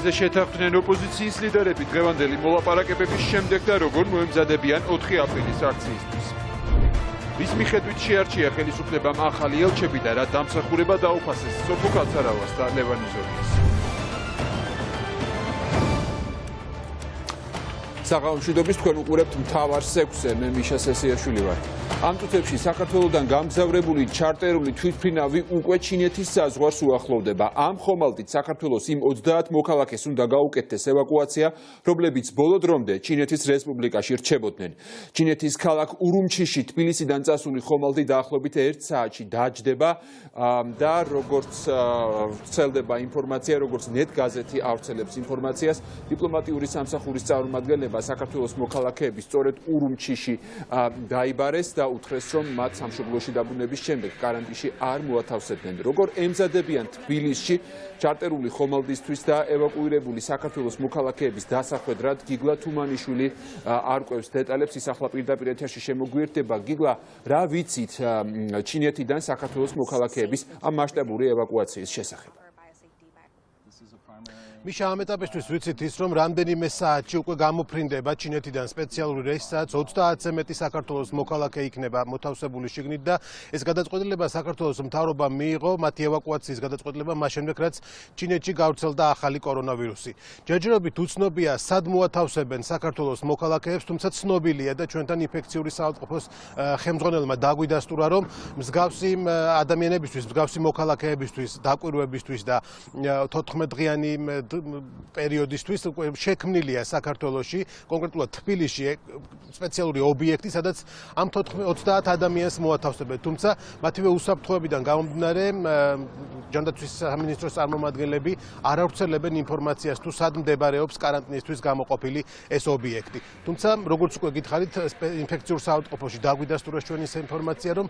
თემაზე შეთანხმდნენ ოპოზიციის ლიდერები დღევანდელი მოლაპარაკებების შემდეგ და როგორ მოემზადებიან 4 აპრილის აქციისთვის. რის მიხედვით შეარჩია ხელისუფლებამ ახალი ელჩები და რა დამსახურება დაუფასეს სოფო კაცარავას და ლევან იზოლიას. საღამოშვიდობის თქვენ უყურებთ მთავარ 6-ზე, მე მიშა სესიაშვილი ვარ. ამ წუთებში საქართველოდან გამგზავრებული ჩარტერული თვითმფრინავი უკვე ჩინეთის საზღვარს უახლოვდება. ამ ხომალდით საქართველოს იმ 30 მოქალაქეს უნდა გაუკეთდეს ევაკუაცია, რომლებიც ბოლო დრომდე ჩინეთის რესპუბლიკაში რჩებოდნენ. ჩინეთის ქალაქ ურუმჩიში თბილისიდან წასული ხომალდი დაახლოებით 1 საათში დაჯდება და როგორც ვრცელდება ინფორმაცია, როგორც net გაზეთი ავრცელებს ინფორმაციას, დიპლომატიური სამსახურის წარმომადგენლება საქართველოს მოქალაქეები სწორედ ურუმჩიში დაიბარეს და უთხრეს, რომ მათ სამშობლოში დაბრუნების შემდეგ კარანტინში არ მოათავსებდნენ. როგორ ემზადებიან თბილისში ჩარტერული ხომალდისთვის და ევაკუირებული საქართველოს მოქალაქეების დასახვედრად გიგლა თუმანიშვილი არკვევს დეტალებს, ის ახლა პირდაპირ ეთერში შემოგვიერთდება. გიგლა, რა ვიცით ჩინეთიდან საქართველოს მოქალაქეების ამ მასშტაბური ევაკუაციის შესახებ? მიშა ამ ეტაპისთვის ვიცით ის, რომ რამდენიმე საათში უკვე გამოფრინდება ჩინეთიდან სპეციალური რეისი, სადაც 30-ზე მეტი საქართველოს მოქალაქე იქნება მოთავსებული შიგნით და ეს გადაწყვეტილება საქართველოს მთავრობამ მიიღო, მათი ევაკუაციის გადაწყვეტილება მას შემდეგ, რაც ჩინეთში გავრცელდა ახალი კორონავირუსი. ჯერჯერობით უცნობია, სად მოათავსებენ საქართველოს მოქალაქეებს, თუმცა ცნობილია და ჩვენთან ინფექციური საავადმყოფოს ხელმძღვანელმა დაგვიდასტურა, რომ მსგავსი ადამიანებისთვის, მსგავსი მოქალაქეებისთვის, დაკვირვებისთვის და 14დღიანი პერიოდისთვის შექმნილია საქართველოში, კონკრეტულად თბილისში სპეციალური ობიექტი, სადაც ამ 30 ადამიანს მოათავსებენ. თუმცა მათივე უსაფრთხოებიდან გამომდინარე, ჯანდაცვის სამინისტროს წარმომადგენლები არ ავრცელებენ ინფორმაციას თუ სად მდებარეობს კარანტინისთვის გამოყოფილი ეს ობიექტი. თუმცა, როგორც უკვე გითხარით, ინფექციურ საავადმყოფოში დაგვიდასტურეს ჩვენ ის ინფორმაცია, რომ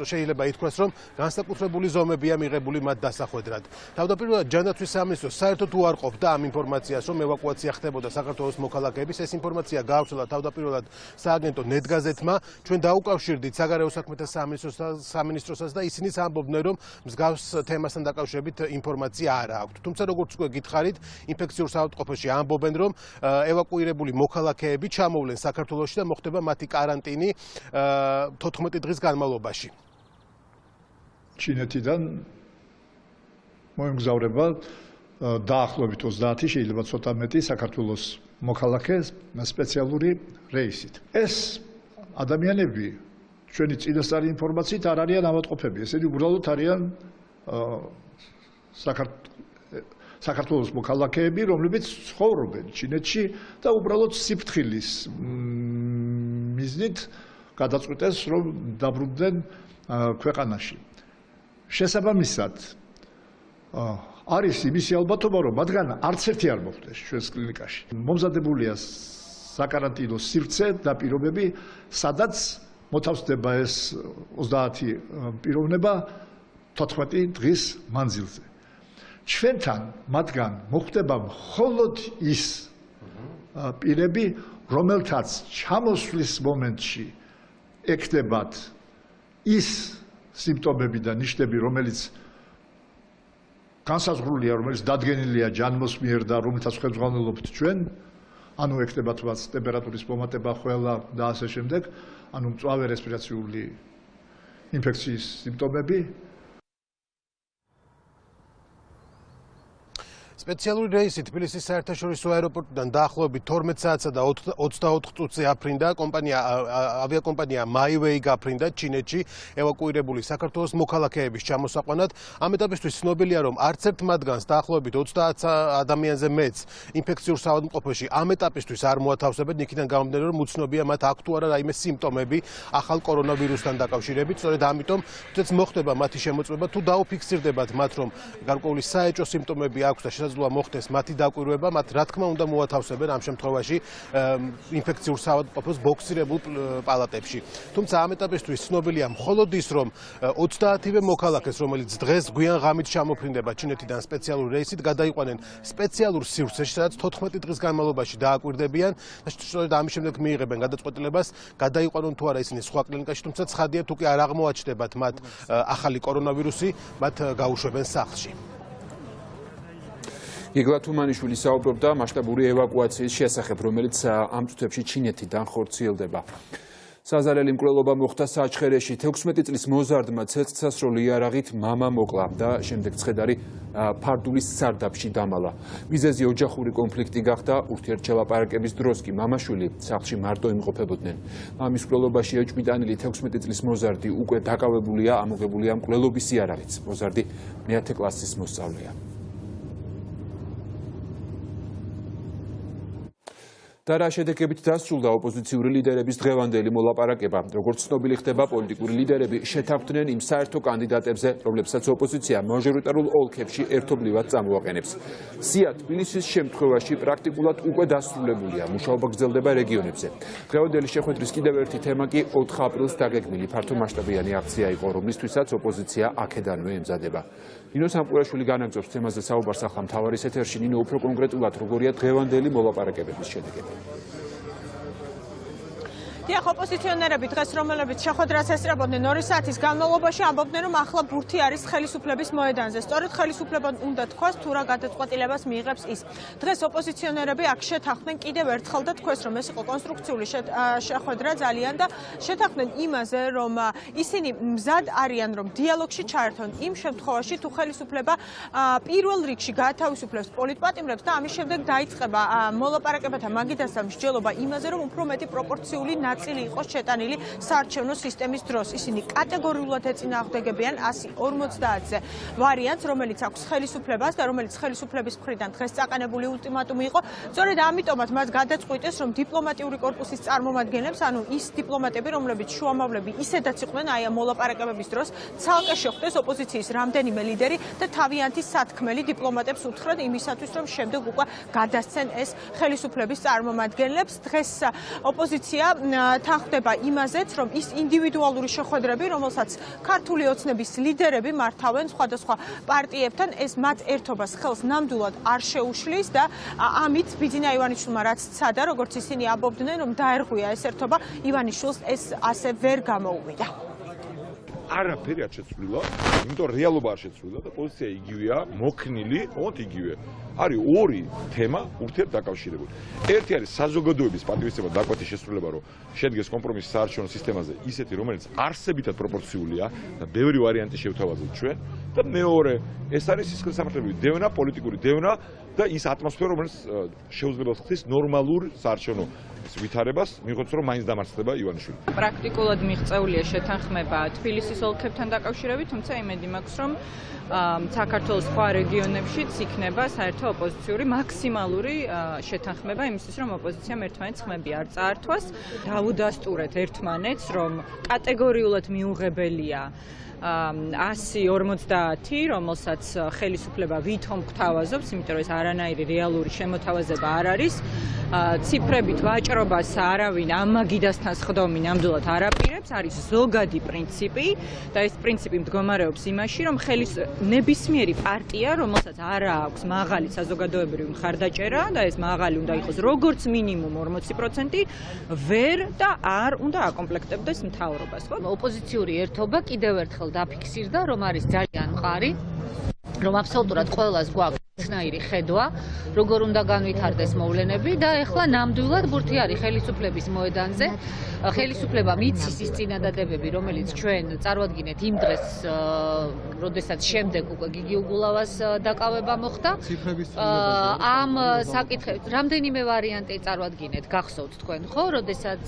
შეიძლება ითქვას, რომ განსაკუთრებული ზომებია მიღებული მათ დასახვედრად. თავდაპირველად ჯანდაცვის სამინისტრო საერთოდ უარყოფდა ამ ინფორმაციას, რომ ევაკუაცია ხდებოდა საქართველოს მოქალაქეების. ეს ინფორმაცია გაავრცელა თავდაპირველად სააგენტო net გაზეთმა. ჩვენ დაუკავშირდით საგარეო საქმეთა სამინისტროსაც და ისინიც ამბობდნენ, რომ მსგავს თემასთან დაკავშირებით ინფორმაცია არ აქვთ. თუმცა როგორც უკვე გითხარით, ინფექციურ საავადმყოფოში ამბობენ, რომ ევაკუირებული მოქალაქეები ჩამოვლენ საქართველოში და მოხდება მათი კარანტინი 14 დღის განმავლობაში. ჩინეთიდან მოემგზავრება დაახლოებით 30, შეიძლება ცოტა მეტი საქართველოს მოქალაქე სპეციალური რეისით. ეს ადამიანები ჩვენი წინასწარი ინფორმაციით არ არიან ავადმყოფები, ესენი უბრალოდ არიან საქართველოს მოქალაქეები, რომლებიც ცხოვრობენ ჩინეთში და უბრალოდ სიფრთხილის მიზნით გადაწყვიტეს, რომ დაბრუნდნენ ქვეყანაში. შესაბამისად არის იმისი ალბათობა, რომ მათგან არც ერთი არ მოხვდეს ჩვენს კლინიკაში. მომზადებულია საკარანტინო სივრცე და პირობები, სადაც მოთავსდება ეს 30 პიროვნება 14 დღის მანძილზე. ჩვენთან მათგან მოხვდება მხოლოდ ის პირები, რომელთაც ჩამოსვლის მომენტში ექნებათ ის სიმპტომები და ნიშნები, რომელიც განსაზღვრულია, რომელიც დადგენილია ჯანმოს მიერ და რომელთაც ხელმძღვანელობთ ჩვენ, ანუ ექნებათ მათ ტემპერატურის მომატება, ხველა და ასე შემდეგ, ანუ მწვავე რესპირაციული ინფექციის სიმპტომები. სპეციალური რეისი თბილისის საერთაშორისო აეროპორტიდან დაახლოებით 12 საათსა და 24 წუთზე აფრინდა ავიაკომპანია MyWay გაფრინდა ჩინეთში ევაკუირებული საქართველოს მოქალაქეების ჩამოსაყვანად. ამ ეტაპისთვის ცნობილია, რომ არც ერთ მათგანს დაახლოებით 30 ადამიანზე მეც ინფექციურ საავადმყოფოში ამ ეტაპისთვის არ მოათავსებენ, იქიდან გამომდინარე, რომ უცნობია მათ აქვს თუ არა რაიმე სიმპტომები ახალ კორონავირუსთან დაკავშირებით. სწორედ ამიტომ თუნდაც მოხდება მათი შემოწმება, თუ დაუფიქსირდებათ მათ, რომ გარკვეული საეჭვო სიმპტომები აქვს და შესაძლოა მოხდეს მათი დაკვირვება, მათ რა თქმა უნდა მოათავსებენ ამ შემთხვევაში ინფექციურ საავადმყოფოს ბოქსირებულ პალატებში. თუმცა ამ ეტაპისთვის ცნობილია მხოლოდ ის, რომ 30-ვე მოქალაქეს, რომელიც დღეს გვიან ღამით ჩამოფრინდება ჩინეთიდან სპეციალურ რეისით, გადაიყვანენ სპეციალურ სივრცეში, სადაც 14 დღის განმავლობაში დააკვირდებიან და სწორედ ამის შემდეგ მიიღებენ გადაწყვეტილებას, გადაიყვანონ თუ არა ისინი სხვა კლინიკაში, თუმცა ცხადია, თუ კი არ აღმოაჩნდებათ მათ ახალი კორონავირუსი, მათ გაუშვებენ სახლში. იგლათუმანიშვილი საუბრობდა მასშტაბური ევაკუაციის შესახებ, რომელიც ამ წუთებში ჩინეთიდან ხორციელდება. საზარელი მკვლელობა მოხდა საჩხერეში. 16 წლის მოზარდმა ცეცხლსასროლი იარაღით მამა მოკლა და შემდეგ ცხედარი ფარდულის სარდაფში დამალა. მიზეზი ოჯახური კონფლიქტი გახდა, ურთიერთშელაპარაკების დროს კი მამაშვილი სახლში მარტო იმყოფებოდნენ. მამის მკვლელობაში ეჭვმიტანილი 16 წლის მოზარდი უკვე დაკავებულია, ამოღებულია მკვლელობის იარაღით. მოზარდი მეათე კლასის მოსწავლეა. და რა შედეგებით დასრულდა ოპოზიციური ლიდერების დღევანდელი მოლაპარაკება. როგორც ცნობილი ხდება, პოლიტიკური ლიდერები შეთანხმდნენ იმ საერთო კანდიდატებზე, რომლებსაც ოპოზიცია მაჟორიტარულ ოლქებში ერთობლივად წამოაყენებს. სია თბილისის შემთხვევაში პრაქტიკულად უკვე დასრულებულია, მუშაობა გრძელდება რეგიონებზე. დღევანდელი შეხვედრის კიდევ ერთი თემა კი 4 აპრილს დაგეგმილი ფართომასშტაბიანი აქცია იყო, რომლისთვისაც ოპოზიცია აქედანვე ემზადება. ნინო სამყურაშვილი განაგზობს თემაზე საუბარს ახლა მთავარის ეთერში. ნინო, უფრო კონკრეტულად როგორია დღევანდელი მოლაპარაკებების შედეგები? დიახ, ოპოზიციონერები დღეს, რომელებიც შეხვედრას ესწრებოდნენ 2 საათის განმავლობაში, ამბობდნენ, რომ ახლა ბურთი არის ხელისუფლების მოედანზე. სწორედ ხელისუფლებამ უნდა თქვას, თუ რა გადაწყვეტილებას მიიღებს ის. დღეს ოპოზიციონერები აქ შეთანხმდნენ კიდევ ერთხელ და თქვეს, რომ ეს იყო კონსტრუქციული შეხვედრა ძალიან და შეთანხმდნენ იმაზე, რომ ისინი მზად არიან, რომ დიალოგში ჩაერთონ იმ შემთხვევაში, თუ ხელისუფლება პირველ რიგში გაათავისუფლებს პოლიტპატიმრებს და ამის შემდეგ დაიწყება მოლაპარაკებათა მაგიდასთან მსჯელობა იმაზე, რომ უფრო მეტი პროპორციული ნაწილი იყოს შეტანილი საარჩევნო სისტემის დროს. ისინი კატეგორიულად ეწინააღმდეგებიან 150-ზე ვარიანტს, რომელიც აქვს ხელისუფლებას და რომელიც ხელისუფლების მხრიდან დღეს წაყენებული ულტიმატუმი იყო. სწორედ ამიტომაც მას გადაწყვიტეს, რომ დიპლომატიური კორპუსის წარმომადგენლებს, ანუ ის დიპლომატები, რომლებიც შუამავლები ისედაც იყვნენ აი ამ მოლაპარაკებების დროს, ცალკე შეხვდეს ოპოზიციის რამდენიმე ლიდერი და თავიანთი სათქმელი დიპლომატებს უთხრათ იმისათვის, რომ შემდეგ უკვე გადასცენ ეს ხელისუფლების წარმომადგენლებს. დღეს ოპოზიცია თანხმდება იმაზეც, რომ ის ინდივიდუალური შეხვედრები, რომელსაც ქართული ოცნების ლიდერები მართავენ სხვადასხვა პარტიებთან, ეს მათ ერთობას ხელს ნამდვილად არ შეუშლის და ამით ბიძინა ივანიშვილმა რაც ცადა, როგორც ისინი ამბობდნენ, რომ დაერღვია ეს ერთობა, ივანიშვილს ეს ასე ვერ გამოუვიდა. არაფერი არ შეცვლილა, იმიტომ რეალობა არ შეცვლილა და პოზიცია იგივეა, მოქნილი, ოღონდ იგივე. არის ორი თემა ურთიერთდაკავშირებული. ერთი არის საზოგადოების პატივისცემა დაკვეთის შესრულება, რომ შედგეს კომპრომისი საარჩევნო სისტემაზე, ისეთი, რომელიც არსებითად პროპორციულია და ბევრი ვარიანტი შევთავაზეთ ჩვენ. და მეორე, ეს არის სისხლისამართლებელი დევნა, პოლიტიკური დევნა და ის ატმოსფერო, რომელიც შეუძლებს ხდის ნორმალურ საარჩევნო ვითარებას, მიიღოს რომ მაინც დამარცხდება ივანიშვილი. პრაქტიკულად მიღწეულია შეთანხმება თბილისის ოლქებთან დაკავშირებით, თუმცა იმედი მაქვს, რომ საქართველოს სხვა რეგიონებშიც იქნება საერთო ოპოზიციური მაქსიმალური შეთანხმება იმისთვის, რომ ოპოზიციამ ერთმანეთს ხმები არ წაართვას, დაუდასტურეთ ერთმანეთს, რომ კატეგორიულად მიუღებელია 150, რომელსაც ხელისუფლება ვითომ გვთავაზობს, იმიტომ რომ ეს არანაირი რეალური შემოთავაზება არ არის. ციფრებით ვაჭრობას არავინ ამ მაგიდასთან სხდომი ნამდვილად არ აპირებს, არის ზოგადი პრინციპი და ეს პრინციპი მდგომარეობს იმაში, რომ ნებისმიერი პარტია, რომელსაც არ აქვს მაღალი საზოგადოებრივი მხარდაჭერა და ეს მაღალი უნდა იყოს როგორც მინიმუმ 40%, ვერ და არ უნდა აკომპლექტებდეს მთავრობას. ოპოზიციური ერთობა კიდევ ერთხელ დაფიქსირდა, რომ არის ძალიან მყარი, რომ აბსოლუტურად ყველას გვაქვს ერთნაირი ხედვა, როგორ უნდა განვითარდეს მოვლენები და ეხლა ნამდვილად ბურთი არის ხელისუფლების მოედანზე. ხელისუფლება მიცის ის წინადადებები, რომელიც ჩვენ წარვადგინეთ იმ დღეს, როდესაც შემდეგ უკვე გიგი უგულავას დაკავება მოხდა. ამ საკითხებს რამდენიმე ვარიანტი წარვადგინეთ, გახსოვთ თქვენ, ხო? როდესაც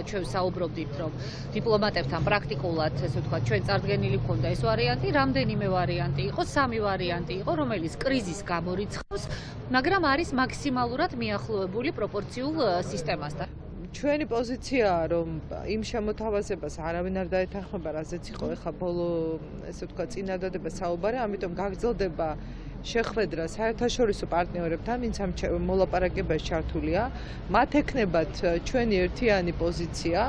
ჩვენ საუბრობდით, რომ დიპლომატებთან პრაქტიკულად, ესე ვთქვათ, ჩვენ წარდგენილი გქონდა ეს ვარიანტი, რამდენიმე ვარიანტი იყო, 3 ვარიანტი იყო, რომელიც კრიზისს გამორიცხავს, მაგრამ არის მაქსიმალურად მიახლოებული პროპორციულ სისტემასთან. ჩვენი პოზიციაა, რომ იმ შემოთავაზებას არავინ არ დაეთანხმება, რაზეც იყო ეხლა ბოლო, ესე ვთქვათ, წინადადება საუბარი, ამიტომ გაგრძელდება შეხვედრა საერთაშორისო პარტნიორებთან, ვინც ამ მოლაპარაკებაში ჩართულია, მათ ექნებათ ჩვენი ერთიანი პოზიცია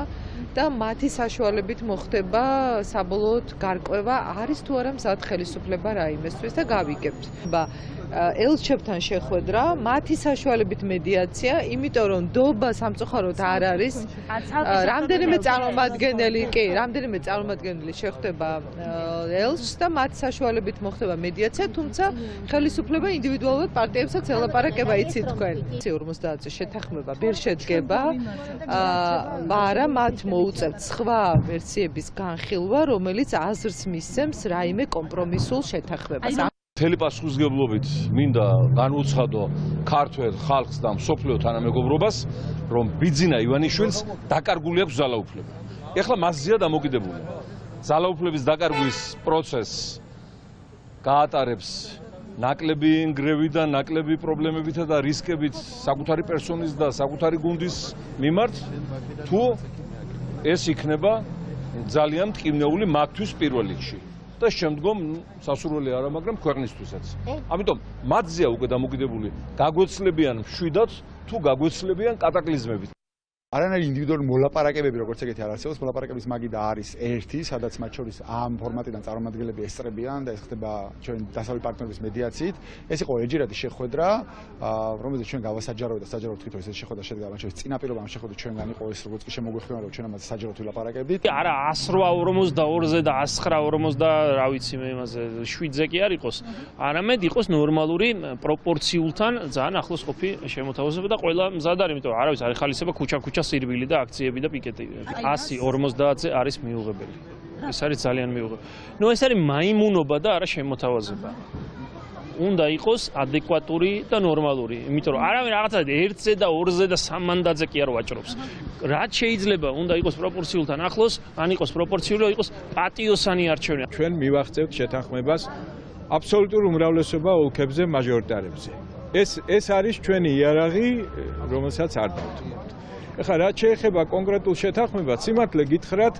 და მათი საშუალებით მოხდება საბოლოოდ გარკვევა, არის თუ არა მზად ხელისუფლება რაიმესთვის და გავიგებთ. ელჩებთან შეხვედრა, მათი საშუალებით მედიაცია, იმიტომ რომ დობა სამწუხაროდ არ არის. რამდენიმე წარმომადგენელი შეხვდება ელჩს და მათი საშუალებით მოხდება მედიაცია, თუმცა ხელისუფლება ინდივიდუალურად პარტიებსაც ელაპარაკება, იცით თქვენ. 50-ზე შეთანხმება ვერ შედგება, მაგრამ მათ მოუწევთ სხვა ვერსიების განხილვა, რომელიც აზრს მისცემს რაიმე კომპრომისულ შეთანხმებას. მთელი პასუხისმგებლობით მინდა განუცხადო ქართველ ხალხს და მსოფლიო თანამეგობრობას, რომ ბიძინა ივანიშვილს დაკარგული აქვს ძალაუფლება. ეხლა მასზეა დამოკიდებული. ძალაუფლების დაკარგვის პროცესს გაატარებს ნაკლები ნგრევი და ნაკლები პრობლემებითა და რისკებით საკუთარი პერსონის და საკუთარი გუნდის მიმართ, თუ ეს იქნება ძალიან მტკივნეული მათთვის პირველ რიგში. და შემდგომ სასურველი არა, მაგრამ ქვეყნისთვისაც. ამიტომ მათზეა უკვე დამოკიდებული გაგვეცლებიან მშვიდად თუ გაგვეცლებიან კატაკლიზმებით. არანაირი ინდივიდუალური მოლაპარაკებები, როგორც ეგეთი არ არსებობს, მოლაპარაკების მაგიდა არის ერთი, სადაც მათ შორის ამ ფორმატიდან წარმომადგენლები ესწრებიან და ეს ხდება ჩვენ დასავლური პარტნიორების მედიაციით. ეს იყო ეჯერადი შეხვედრა, რომელზეც ჩვენ გავასაჯაროვეთ და საჯაროდ ვთქვით, რომ ეს შეხვედრა შედგა მათ შორის წინაპირობა ამ შეხვედრით ჩვენგან იყო ეს, როგორც კი შემოგვიხმარა, რომ ჩვენ ამაზე საჯაროდ ვილაპარაკებდით. არა 108-42-ზე და 109-50, რა ვიცი მე იმაზე 7-ზე კი არ იყოს, არამედ იყოს ნორმალური პროპორციულთან ძალიან ახლოს ყოფი შემოთავაზება და ყველა მზად არის, იმიტომ არავის არ ეხალისება ქუჩა-ქუჩა სირბილი და აქციები და პიკეტები. 150-ზე არის მიუღებელი. ეს არის ძალიან მიუღებელი. ნუ ეს არის მაიმუნობა და არა შემოთავაზება. უნდა იყოს ადეკვატური და ნორმალური, იმიტომ რომ არავინ რაღაცა 1-ზე და 2-ზე და 3 მანდატზე კი არ ვაჭრობს. რაც შეიძლება უნდა იყოს პროპორციულთან ახლოს, ან იყოს პროპორციული, იყოს პატიოსანი არჩევანი. ჩვენ მივახცევთ შეთანხმებას აბსოლუტურ უმრავლესობა ოლქებზე მაჟორიტარებზე. ეს არის ჩვენი იარაღი, რომელსაც არ დავთმობთ. ეხლა რაც შეეხება კონკრეტულ შეთანხმებას, სიმართლე გითხრათ,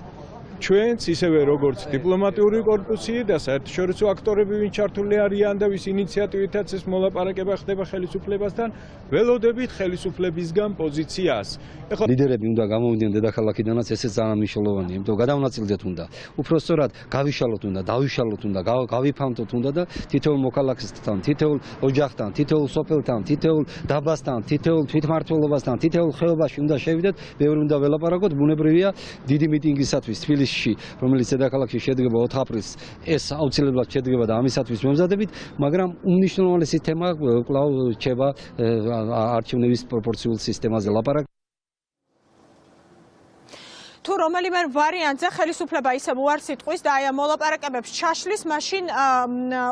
ჩვენც ისევე როგორც დიპლომატიური კორპუსი და საერთაშორისო აქტორები, ვინც ჩართული არიან და ვის ინიციატივითაც ეს მოლაპარაკება ხდება ხელისუფლებასთან, ველოდებით ხელისუფლებისგან პოზიციას. ეხლა ლიდერები უნდა გამოვიდნენ დედაქალაქიდანაც, ესეც ძალიან მნიშვნელოვანია, იმიტომ გადავნაწილდეთ უნდა. უფრო სწორად გავიშალოთ უნდა, დავიშალოთ უნდა, გავიფანტოთ უნდა და თითოეულ მოქალაქესთან, თითოეულ ოჯახთან, თითოეულ სოფელთან, თითოეულ დაბასთან, თითოეულ თვითმმართველობასთან, თითოეულ ხეობაში უნდა შევიდეთ, ბევრი უნდა ველაპარაკოთ, ბუნებრივია დიდი მიტინგისათვის თბილისში, რომელიც დედაქალაქში შედგება 4 აპრილს, ეს აუცილებლად შედგება და ამისათვის მემზადებით, მაგრამ უმნიშვნელოვანესი თემა კვლავ რჩება არჩევნების პროპორციულ სისტემაზე ლაპარაკი. თუ რომელიმე ვარიანტზე ხელისუფლება ისევ უარს იტყვის და აი ამ მოლაპარაკებებს ჩაშლის, მაშინ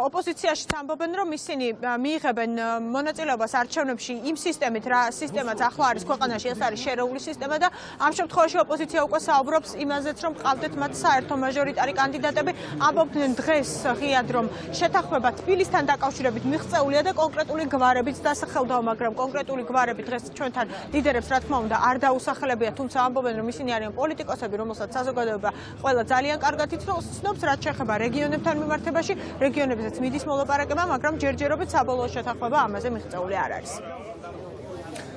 ოპოზიციაში ამბობენ, რომ ისინი მიიღებენ მონაწილეობას არჩევნებში იმ სისტემით, რა სისტემაც ახლა არის ქვეყანაში, ეს არის შერეული სისტემა და ამ შემთხვევაში ოპოზიცია უკვე საუბრობს იმაზეც, რომ ყავდეთ მათ საერთო მაჟორიტარი კანდიდატები. ამბობდნენ დღეს ღიად, რომ შეთანხმება თბილისთან დაკავშირებით მიღწეულია და კონკრეტული გვარებით დასახელდა, მაგრამ კონკრეტული გვარები დღეს ჩვენთან ლიდერებს რა თქმა უნდა არ დაუსახელებია, თუმცა ამბობენ, რომ ისინი არიან პოლიტიკოსები, რომელსაც საზოგადოება ყველა ძალიან კარგად იცნობს, რაც შეეხება რეგიონებთან მიმართებაში, რეგიონებზეც მიდის მოლაპარაკება, მაგრამ ჯერჯერობით საბოლოო შეთანხმება ამაზე მიღწეული არ არის.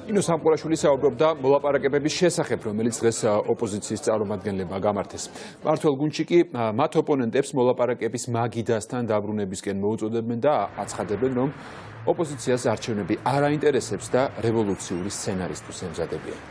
ინო სამყურაშვილი საუბრობდა მოლაპარაკებების შესახებ, რომელიც დღეს ოპოზიციის წარმომადგენლებმა გამართეს. მართველ გუნდში კი მათ ოპონენტებს მოლაპარაკების მაგიდასთან დაბრუნებისკენ მოუწოდებენ და აცხადებენ, რომ ოპოზიციას არჩევნები არ აინტერესებს და რევოლუციური სცენარისთვის ემზადებიან.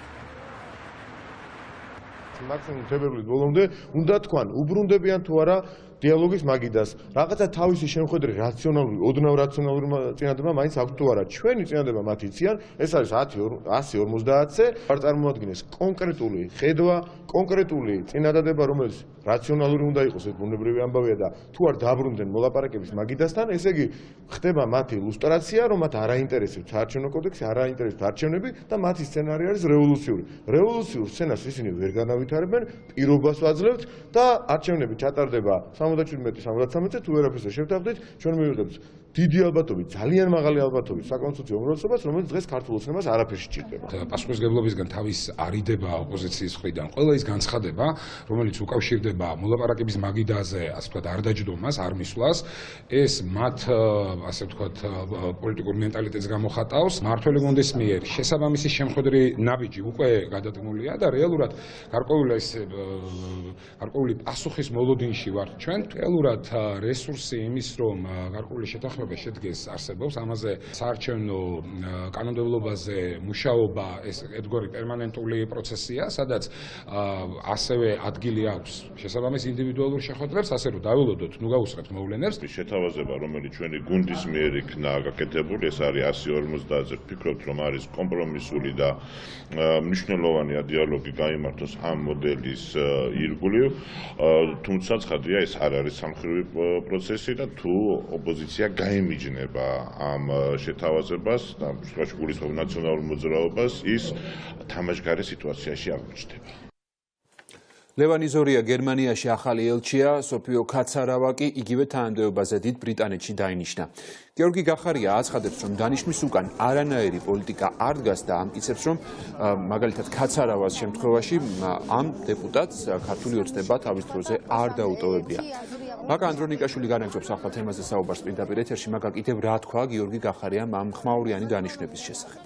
მაქსიმუმ თებერვლის ბოლომდე უნდა თქვან, უბრუნდებიან თუ არა დიალოგის მაგიდას. რაღაცა თავისი შემხედრი რაციონალური, ოდნავ რაციონალური წინადადება მაინც აქვს თუ არა. ჩვენი წინადადება მათ იციან, ეს არის 150-ზე, არ წარმოადგენს კონკრეტული ხედვა, კონკრეტული წინადადება, რომელიც რაციონალური უნდა იყოს, ეს ბუნებრივი ამბავია და თუ არ დაბრუნდნენ მოლაპარაკების მაგიდასთან, ესე იგი ხდება მათი ილუსტრაცია, რომ მათ არ აინტერესებს საარჩევნო კოდექსი, არ აინტერესებს არჩევნები და მათი სცენარი არის რევოლუციური. რევოლუციურ სცენარს ისინი ვერ განავითარებენ, პირობას ვაძლევთ და არჩევნები ჩატარდება 77-73-ზე, თუ ვერაფერს შევთავაზეთ, ჩვენ მივიღებთ დიდი ალბათობით, ძალიან მაღალი ალბათობით საკონსტიტუციო უმრავლესობას, რომელიც დღეს ქართულ ოცნებას არაფერს სჭირდება. პასუხისმგებლობისგან თავის არიდება ოპოზიციის მხრიდან, ყველა ის განცხადება, რომელიც უკავშირდება მოლაპარაკების მაგიდაზე, ასე ვთქვათ, არ დაჯდომას, არ მისვლას, ეს მათ, ასე ვთქვათ, პოლიტიკურ მენტალიტეტს გამოხატავს. მმართველი გუნდის მიერ შესაბამისი შემხედრი ნაბიჯი უკვე გადადგმულია და რეალურად გარკვეული პასუხის მოლოდინში ვართ ჩვენ. რეალურად რესურსი იმის, რომ გარკვეული შეთანხმება თანხმობა შედგეს არსებობს, ამაზე საარჩევნო კანონმდებლობაზე მუშაობა ეს ერთგვარი პერმანენტული პროცესია, სადაც ასევე ადგილი აქვს შესაბამის ინდივიდუალურ შეხვედრებს, ასე რომ დაველოდოთ, ნუ გავუსწრებთ მოვლენებს. შეთავაზება, რომელიც ჩვენი გუნდის მიერ იქნა გაკეთებული, ეს არის 150-ზე, ვფიქრობთ, რომ არის კომპრომისული და მნიშვნელოვანია დიალოგი გაიმართოს ამ მოდელის ირგვლივ, თუმცა ცხადია, ეს არ არის სამხედრო პროცესი და თუ ოპოზიცია გაემიჯნება ამ შეთავაზებას და გულისხმობ ნაციონალურ მოძრაობას, ის თამაშგარე სიტუაციაში აღმოჩნდება. ლევან იზორია გერმანიაში ახალი ელჩია, სოფიო კაცარავა კი იგივე თანამდებობაზე დიდ ბრიტანეთში დაინიშნა. გიორგი გახარია აცხადებს, რომ დანიშვნის უკან არანაირი პოლიტიკა არ დგას და ამტკიცებს, რომ მაგალითად კაცარავას შემთხვევაში ამ დეპუტატს ქართული ოცნება თავის დროზე არ დაუტოვებია. მაგა ანდრონიკაშვილი განაგზობს ახლა თემაზე საუბარს პირდაპირ ეთერში, მაგა კიდევ რა თქვა გიორგი გახარიამ ამ ხმაურიანი დანიშვნების შესახებ.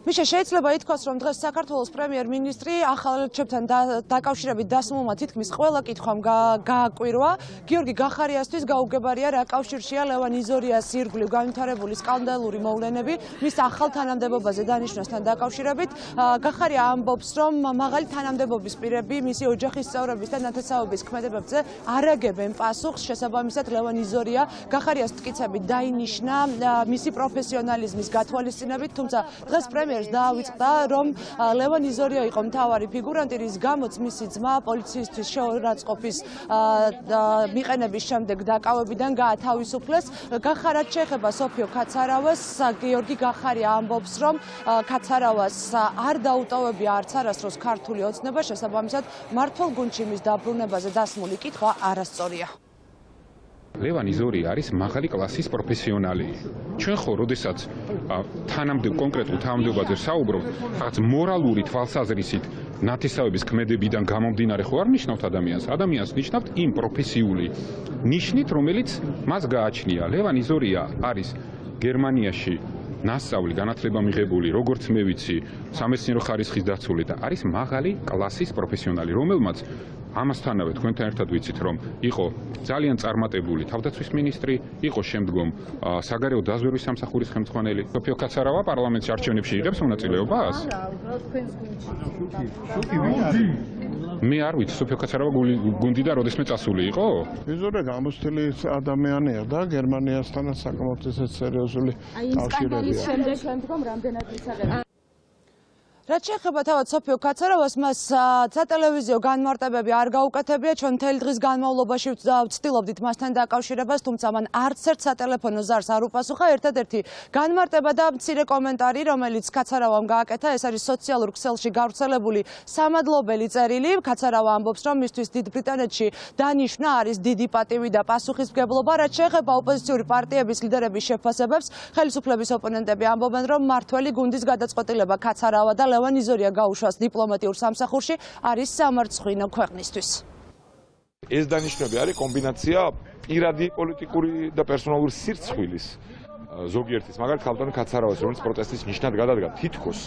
მიშა შეიძლება ითქვას, რომ დღეს საქართველოს პრემიერ-მინისტრი ახალ ელჩებთან დაკავშირებით დასმულმა თითქმის ყველა კითხვამ გააკვირვა. გიორგი გახარიასთვის გაუგებარია რა კავშირშია ლევან იზორიას ირგვლივ განვითარებული სკანდალური მოვლენები მის ახალ თანამდებობაზე დანიშვნასთან დაკავშირებით. გახარია ამბობს, რომ მაღალი თანამდებობის პირები მისი ოჯახის წევრების და ნათესაობის ქმედებებზე არ აგებენ პასუხს. შესაბამისად, ლევან იზორია გახარიას მტკიცებით დაინიშნა მისი პროფესიონალიზმის გათვალისწინებით, თუმცა დღეს დაავიწყდა, რომ ლევან იზორია იყო მთავარი ფიგურანტი, რის გამოც მისი ძმა პოლიციისთვის შეურაცხყოფის მიყენების შემდეგ დაკავებიდან გაათავისუფლეს. გახარად შეეხება სოფიო კაცარავას, გიორგი გახარია ამბობს, რომ კაცარავას არ დაუტოვებია არც არასდროს ქართული ოცნება, შესაბამისად მმართველ გუნდში მის დაბრუნებაზე დასმული კითხვა არასწორია. ლევან იზორია არის მაღალი კლასის პროფესიონალი. ჩვენ ხო, როდესაც კონკრეტულ თანამდებობაზე საუბრობთ, რაღაც მორალური თვალსაზრისით ნათესავების ქმედებიდან გამომდინარე ხო არ ნიშნავთ ადამიანს? ადამიანს ნიშნავთ იმ პროფესიული ნიშნით, რომელიც მას გააჩნია. ლევან იზორია არის გერმანიაში ნასწავლი განათლება მიღებული, როგორც მე ვიცი, სამეცნიერო ხარისხის დაცული და არის მაღალი კლასის პროფესიონალი, რომელმაც ამასთანავე თქვენთან ერთად ვიცით, რომ იყო ძალიან წარმატებული თავდაცვის მინისტრი, იყო შემდგომ საგარეო დაზვერვის სამსახურის ხელმძღვანელი. სოფიო კაცარავა პარლამენტში არჩევნებში იღებს მონაწილეობას? მე არ ვიცი, სოფიო კაცარავა გუნდიდან როდესმე წასული იყო? იზორია გამოცდილი ადამიანია და გერმანიასთანაც საკმაოდ სერიოზული კავშირებია. შემდგომ რამდენად მისაღებია? რაც შეეხება თავად სოფიო კაცარავას, მას სატელევიზიო განმარტებები არ გაუკეთებია. ჩვენ მთელი დღის განმავლობაში ვცდილობდით მასთან დაკავშირებას, თუმცა მან არც ერთ სატელეფონო ზარს არ უპასუხა. ერთადერთი განმარტება და მცირე კომენტარი, რომელიც კაცარავამ გააკეთა, ეს არის სოციალურ ქსელში გავრცელებული სამადლობელი წერილი. კაცარავა ამბობს, რომ მისთვის დიდ ბრიტანეთში დანიშვნა არის დიდი პატივი და პასუხისმგებლობა. რაც შეეხება ოპოზიციური პარტიების ლიდერების შეფასებებს, ხელისუფლების ოპონენტები ამბობენ, რომ მმართველი გუნდის გადაწყვეტილება კაცარავა და ლევან იზორია გაუშვას დიპლომატიურ სამსახურში არის სამარცხვინო ქვეყნისთვის. ეს დანიშვნები არის კომბინაცია პირადი პოლიტიკური და პერსონალური სირცხვილის ზოგიერთის, მაგალითად ქალბატონ კაცარავას, რომელიც პროტესტის ნიშნად გადადგა თითქოს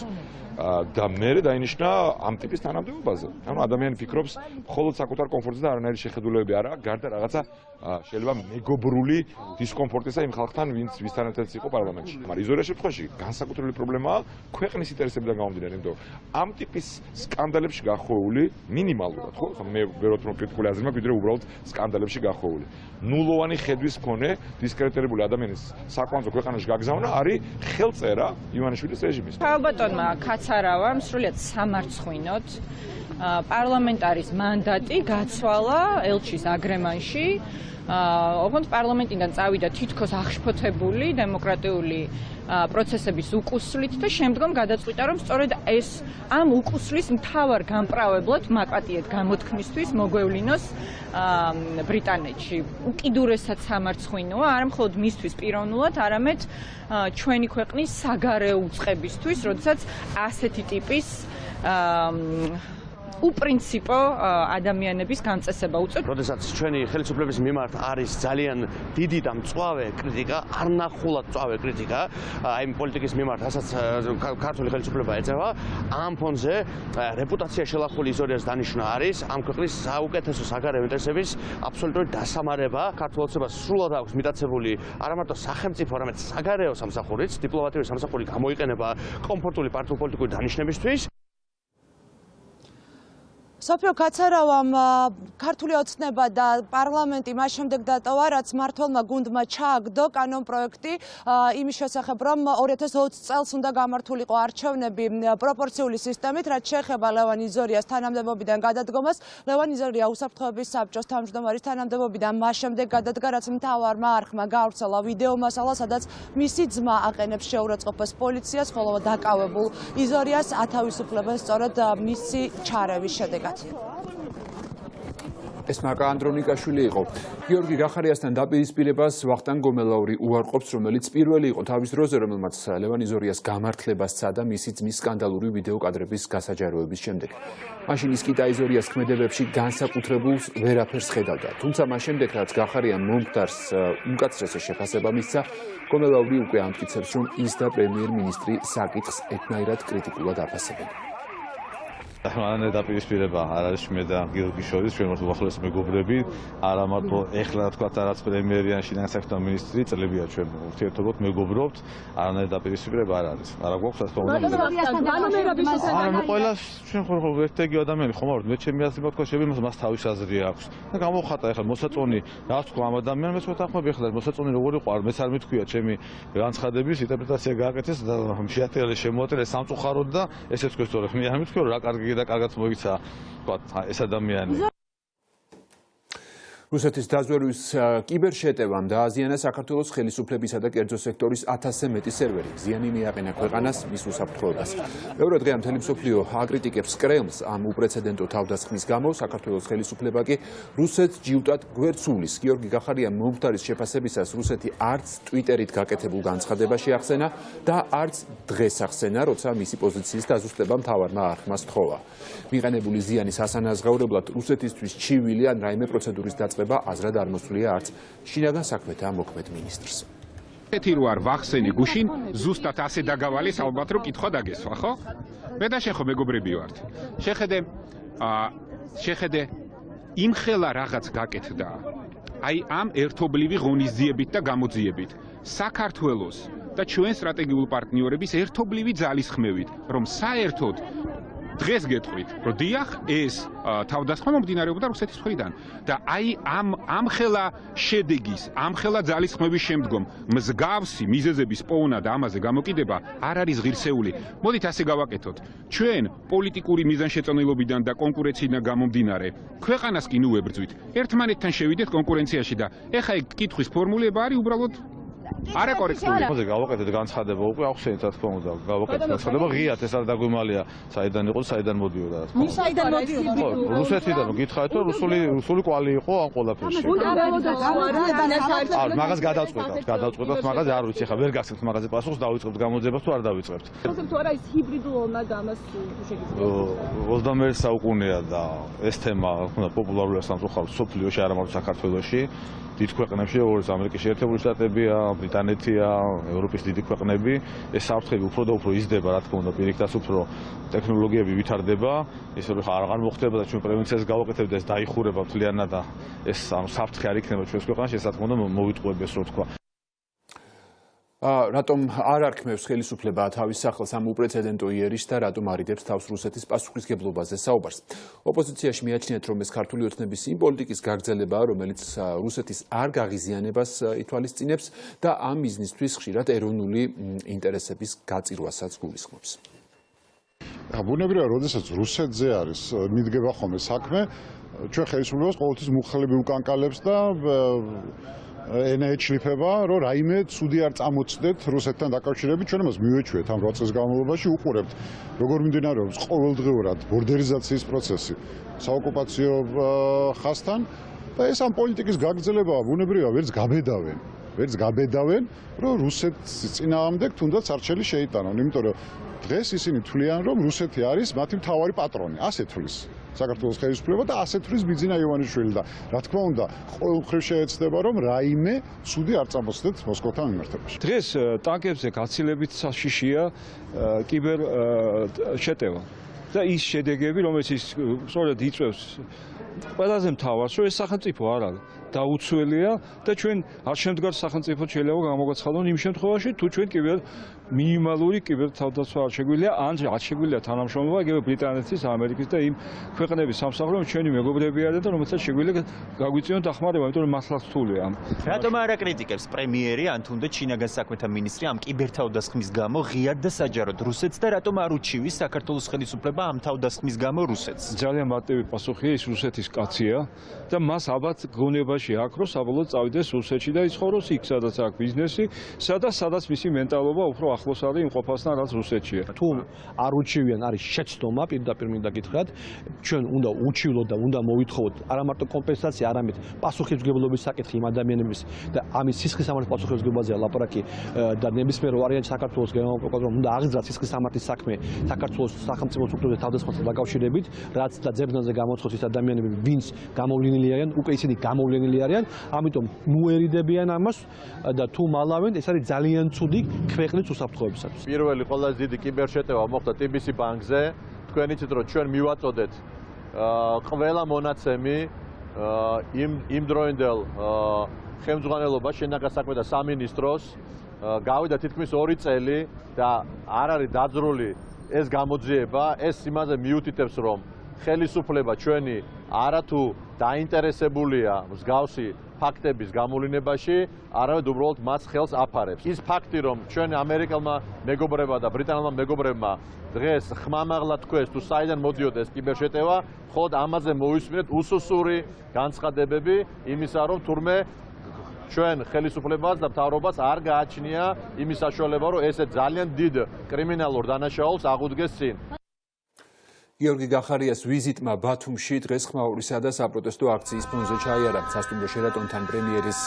და მერე დაინიშნა ამ ტიპის თანამდებობაზე. ანუ ადამიანი ფიქრობს, მხოლოდ საკუთარ კომფორტზე და არანაირი შეხედულებები არა, გარდა რაღაცა შეიძლება მეგობრული დისკომფორტისა იმ ხალხთან, ვისთან ერთად იყო პარლამენტში. მაგრამ იზორიას შემთხვევაში განსაკუთრებული პრობლემაა ქვეყნის ინტერესებიდან გამომდინარე, იმიტომ ამ ტიპის სკანდალებში გახვეული მინიმალურად, ხო? მე ვეროთ რომ კრიტიკული აზრი მაქვს, ვიდრე უბრალოდ სკანდალებში გახვეული. ნულოვანი ხედვის მქონე დისკრედიტებული ადამიანის საკვანძო ქვეყანაში გაგზავნა არის ხელწერა ივანიშვილის რეჟიმის. ქალბატონმა კაცარავამ სრულიად სამარცხვინოდ პარლამენტარის მანდატი გაცვალა ელჩის აგრემანში. ოღონდ პარლამენტიდან წავიდა თითქოს აღშფოთებული დემოკრატიული პროცესების უკუსლით და შემდგომ გადაწყვიტა, რომ სწორედ ეს ამ უკუსლის მთავარ გამპრავლებლად მაპატიეთ გამოთქმისთვის მოგვევლინოს ბრიტანეთში. უკიდურესად სამარცხვინოა, არა მხოლოდ მისთვის პიროვნულად, არამედ ჩვენი ქვეყნის საგარეო უწყებისთვის, როდესაც ასეთი ტიპის უპრინციპო ადამიანების განწესება უწევთ. როდესაც ჩვენი ხელისუფლების მიმართ არის ძალიან დიდი და მწვავე კრიტიკა, არნახულად მწვავე კრიტიკა, აი პოლიტიკის მიმართ, რასაც ქართული ხელისუფლება ეწევა, ამ ფონზე რეპუტაცია შელახული ისტორიას დანიშნა არის ამ ქვეყნის საუკეთესო საგარეო ინტერესების აბსოლუტური დასამარება. ქართულ ოცნებას სრულად აქვს მიტაცებული არა მარტო სახელმწიფო, არამედ საგარეო სამსახურიც, დიპლომატიური სამსახური გამოიყენება კომფორტული პარტიულ-პოლიტიკური დანიშნებისთვის. სოფიო კაცარავამ ქართული ოცნება და პარლამენტი მას შემდეგ დატოვა, რაც მმართველმა გუნდმა ჩააგდო კანონპროექტი იმის შესახებ, რომ 2020 წელს უნდა გამართულიყო არჩევნები პროპორციული სისტემით, რაც შეეხება ლევან იზორიას თანამდებობიდან გადადგომას. ლევან იზორია უსაფრთხოების საბჭოს თავმჯდომარის თანამდებობიდან მას შემდეგ გადადგა, რაც მთავარმა არხმა გაავრცელა ვიდეო მასალა, სადაც მისი ძმა აყენებს შეურაცხყოფას პოლიციას, ხოლო დაკავებულ იზორიას ათავისუფლებენ სწორედ მისი ჩარევის შედეგად. ეს მაკა ანდრონიკაშვილი იყო. გიორგი გახარიასთან დაპირისპირებას ვახტანგ გომელაური უარყოფს, რომელიც პირველი იყო თავის დროზე, რომელმაც ლევან იზორიას გამართლება სცადა მისი ძმის სკანდალური ვიდეო კადრების გასაჯაროების შემდეგ. მაშინ ის კი იზორიას ქმედებებში განსაკუთრებულს ვერაფერს ხედავდა. თუმცა მას შემდეგ, რაც გახარიამ მომხდარს უმკაცრესე შეფასება მისცა, გომელაური უკვე ამტკიცებს, რომ ის და პრემიერ-მინისტრი საკითხს ეთნაირად კრიტიკულად აფასებენ. მანამდე დაპირისპირება არ არის მე და გიორგის შორის, ჩვენ ვართ უახლოესი მეგობრები, არა მარტო ეხლა თქვა რაც პრემიერი ან შინაგან საქმეთა მინისტრი, წლებია ჩვენ ურთიერთობთ, მეგობრობთ, არანაირი დაპირისპირება არ არის. არა გვაქვს ასე თქმა უნდა. არა, ყველა ჩვენ ხო ერთეგი ადამიანი ხომ ვართ, მე ჩემი აზრი თქვა შეიძლება მას თავის აზრი აქვს. და გამოვხატა ეხლა მოსაწონი რა თქვა ამ ადამიანს, მე ვთანხმები ეხლა მოსაწონი როგორ იყო, არ მეც არ მithქვია ჩემი განცხადების ინტერპრეტაცია გააკეთეს და შეატელე შემოატელე სამწუხაროდ და ესეც თქვენ სწორედ მე არ მithქვია რა კარგი და კარგად მოიცა ეს ადამიანი. რუსეთის დაზვერვის კიბერშეტევამ დააზიანა საქართველოს ხელისუფლებისა და კერძო სექტორის 1000-ზე მეტი სერვერი. ზიანი მიაყენა ქვეყანას, მის უსაფრთხოებას. მეორე დღე მთელი მსოფლიო აკრიტიკებს კრემლს ამ უპრეცედენტო თავდასხმის გამო. საქართველოს ხელისუფლება კი რუსეთს ჯიუტად გვერდს უვლის. გიორგი გახარიამ მომხდარის შეფასებისას რუსეთი არც ტვიტერით გაკეთებულ განცხადებაში ახსენა და არც დღეს ახსენა, როცა მისი პოზიციის დაზუსტება მთავარმა არხმა სთხოვა. მიყენებული ზიანის ასანაზღაურებლად რუსეთისთვის ჩივილი ან რაიმე პროცედურის დაწყება აზრად არ მოსვლია არც შინაგან საქმეთა მოქმედ მინისტრს. ეთი რო არ ვახსენი გუშინ, ზუსტად ასე დაგავალეს ალბათ რომ კითხვა დაგესვა, ხო? მე და შენ ხო მეგობრები ვართ. შეხედე იმხელა რაღაც გაკეთდა. აი ამ ერთობლივი ღონისძიებით და გამოძიებით. საქართველოს და ჩვენ სტრატეგიულ პარტნიორების ერთობლივი ძალისხმევით, რომ საერთოდ დღეს გეტყვით, რომ დიახ, ეს თავდასხმა მომდინარეობდა რუსეთის მხრიდან და აი ამ ხელა შედეგის, ამ ხელა ძალისხმების შემდგომ მსგავსი მიზეზების პოვნა და ამაზე გამოკიდება არ არის ღირსეული. მოდით ასე გავაკეთოთ. ჩვენ პოლიტიკური მიზანშეწონილობიდან და კონკურენციიდან გამომდინარე, ქვეყანას კი ნუ ვებრძვით. ერთმანეთთან შევიდეთ კონკურენციაში და ეხა ეგ კითხვის ფორმულება არის უბრალოდ არაკორექტული. მოდი გავაკეთეთ განცხადება, უკვე ახსენეთ რა თქმა უნდა, გავაკეთეთ განცხადება, ღიათ ეს არ დაგვიმალია, საიდან იყო, საიდან მოდიოდა რა თქმა უნდა. საიდან მოდიოდა? რუსეთიდან გითხარით, რომ რუსული კვალი იყო ამ ყველაფერში. არა, მაგას გადავწყვეტავთ, მაგას არ ვიცი, ხა ვერ გასცემთ მაგაზე პასუხს, დავიწყებთ გამოძებას თუ არ დავიწყებთ. თუ არა ის ჰიბრიდულ ომად ამას შეგიძლიათ. 21 საუკუნეა და ეს თემა, რა თქმა უნდა, პოპულარულია სამწუხაროდ სოფლიოში, არა მარტო საქართველოში. დიდ ქვეყნებში, როგორც ამერიკის შეერთებული შტატებია, ბრიტანეთია, ევროპის დიდი ქვეყნები, ეს საფრთხები უფრო და უფრო იზრდება, რა თქმა უნდა, პირიქითაც უფრო ტექნოლოგიები ვითარდება, ეს აღარ მოხდება და ჩვენ პრევენციას გავაკეთებთ და ეს დაიხურება მთლიანად და ეს საფრთხე არ იქნება ჩვენს ქვეყანაში, ეს რა თქმა უნდა მოვიტყუებს, რო თქვა. რატომ არ არქმევს ხელისუფლება თავის სახელს ამ უპრეცედენტო იერიშს და რატომ არიდებს თავს რუსეთის პასუხისგებლობაზე საუბარს. ოპოზიციაში მიაჩნიათ, რომ ეს ქართული ოცნების იმ პოლიტიკის გაგრძელებაა, რომელიც რუსეთის არ გაღიზიანებას ითვალისწინებს და ამ მიზნისთვის ხშირად ეროვნული ინტერესების გაწირვასაც გულისხმობს. ბუნებრივია, როდესაც რუსეთზე არის მიდგება ხოლმე საქმე, ჩვენ ხელისუფლებას ყოველთვის მუხლები უკანკალებს და ენა ეჩლიფება, რომ რაიმე ცუდი არ წამოწდეთ რუსეთთან დაკავშირებით, ჩვენ მას მივეჩვიეთ ამ 8 წელს განმავლობაში, უყურებთ, როგორ მიმდინარეობს ყოველდღიურად ბორდერიზაციის პროცესი საოკუპაციო ხაზთან და ეს ამ პოლიტიკის გაგრძელებაა, ბუნებრივია, ვერც გაბედავენ. ვერც გაბედავენ, რომ რუსეთს წინააღმდეგ თუნდაც არჩელი შეიტანონ, იმიტომ რომ დღეს ისინი თვლიან, რომ რუსეთი არის მათი მთავარი პატრონი, ასე თვლის საქართველოს ხელისუფლება და ასე თვლის ბიძინა ივანიშვილი და რა თქმა უნდა, ყოველმხრივ შეეცდება, რომ რაიმე ცუდი არ წამოსდეთ მოსკოვთან მიმართებაში. დღეს ტანკებზე გაცილებით საშიშია კიბერ შეტევა და ის შედეგები, რომელიც ის სწორედ იწვევს ყველაზე მთავარს, რომ ეს სახელმწიფო არ არის დაუცველია და ჩვენ არ შემდგარ სახელმწიფო შეიძლება გამოგაცხადონ იმ შემთხვევაში, თუ ჩვენ კიბერ მინიმალური კიბერთავდაცვა არ შეგვიძლია, ან არ შეგვიძლია თანამშრომლობა იგივე ბრიტანეთის, ამერიკის და იმ ქვეყნების სამსახურებთან, ჩვენი მეგობრები არიან და რომელსაც შეგვიძლია გაგვიწიონ დახმარება, იმიტომ რომ მართლა რთულია. რატომ არ აკრიტიკებს პრემიერი ან თუნდაც შინაგან საქმეთა მინისტრი ამ კიბერთავდასხმის გამო ღიად და საჯაროდ რუსეთს და რატომ არ უჩივის საქართველოს ხელისუფლება ამ თავდასხმის გამო რუსეთს? ძალიან მარტივი პასუხია, ის რუსეთის კაცია და მას ალბათ გონებაში აქვს, რომ საბოლოოდ წავიდეს რუსეთში და იცხოვროს იქ, სადაც აქვს ბიზნესი, სადაც მისი მენტალობა უფრო ახლოს არის იმ ყოფასთან, რაც რუსეთშია. თუ არ უჩივიან, არის შეცდომა, პირდაპირ მინდა გითხრათ, ჩვენ უნდა უჩივლოთ და უნდა მოვითხოვოთ არა მარტო კომპენსაცია, არამედ პასუხისმგებლობის საკითხი იმ ადამიანების და ამის სისხლის სამართლის პასუხისმგებლობაზეა ლაპარაკი და ნებისმიერ ვარიანტში საქართველოს გენერალურ პროკურორმა უნდა აღძრათ სისხლის სამართლის საქმე საქართველოს სახელმწიფო სტრუქტურათა თავდასხმასთან დაკავშირებით, რაც და ძებნაზე გამოცხოს ის ადამიანები, ვინც გამოვლენილი არიან, უკვე ისინი გამოვლენილი არიან, ამიტომ მოერიდებიან ამას და თუ მალავენ, ეს არის ძალიან ცუდი ქვეყნის უსაფრთხოებისათვის. პირველი ყველაზე დიდი კიბერშეტევა მოხდა TBC ბანკზე. თქვენ იცით, რომ ჩვენ მივაწოდეთ ყველა მონაცემი იმ დროინდელ ხელმძღვანელობას, შინაგან საქმეთა სამინისტროს. გავიდა თითქმის 2 წელი და არ არის დაძრული ეს გამოძიება. ეს იმაზე მიუთითებს, რომ ხელისუფლება ჩვენი არათუ დაინტერესებულია მსგავსი ფაქტების გამოვლინებაში, არამედ უბრალოდ მას ხელს აფარებს. ის ფაქტი, რომ ჩვენ ამერიკელმა მეგობრებმა და ბრიტანელმა მეგობრებმა დღეს ხმამაღლა თქვეს, თუ საიდან მოდიოდა ეს კიბერშეტევა, მხოლოდ ამაზე მოვისმინეთ უსუსური განცხადებები იმისა, რომ თურმე ჩვენ ხელისუფლებას და მთავრობას არ გააჩნია იმის საშუალება, რომ ესე ძალიან დიდ კრიმინალურ დანაშაულს აღუდგეს წინ. გიორგი გახარიას ვიზიტმა ბათუმში დღეს ხმაურისა და საპროტესტო აქციის ფონზე ჩაიარა. სასტუმრო შერატონთან პრემიერის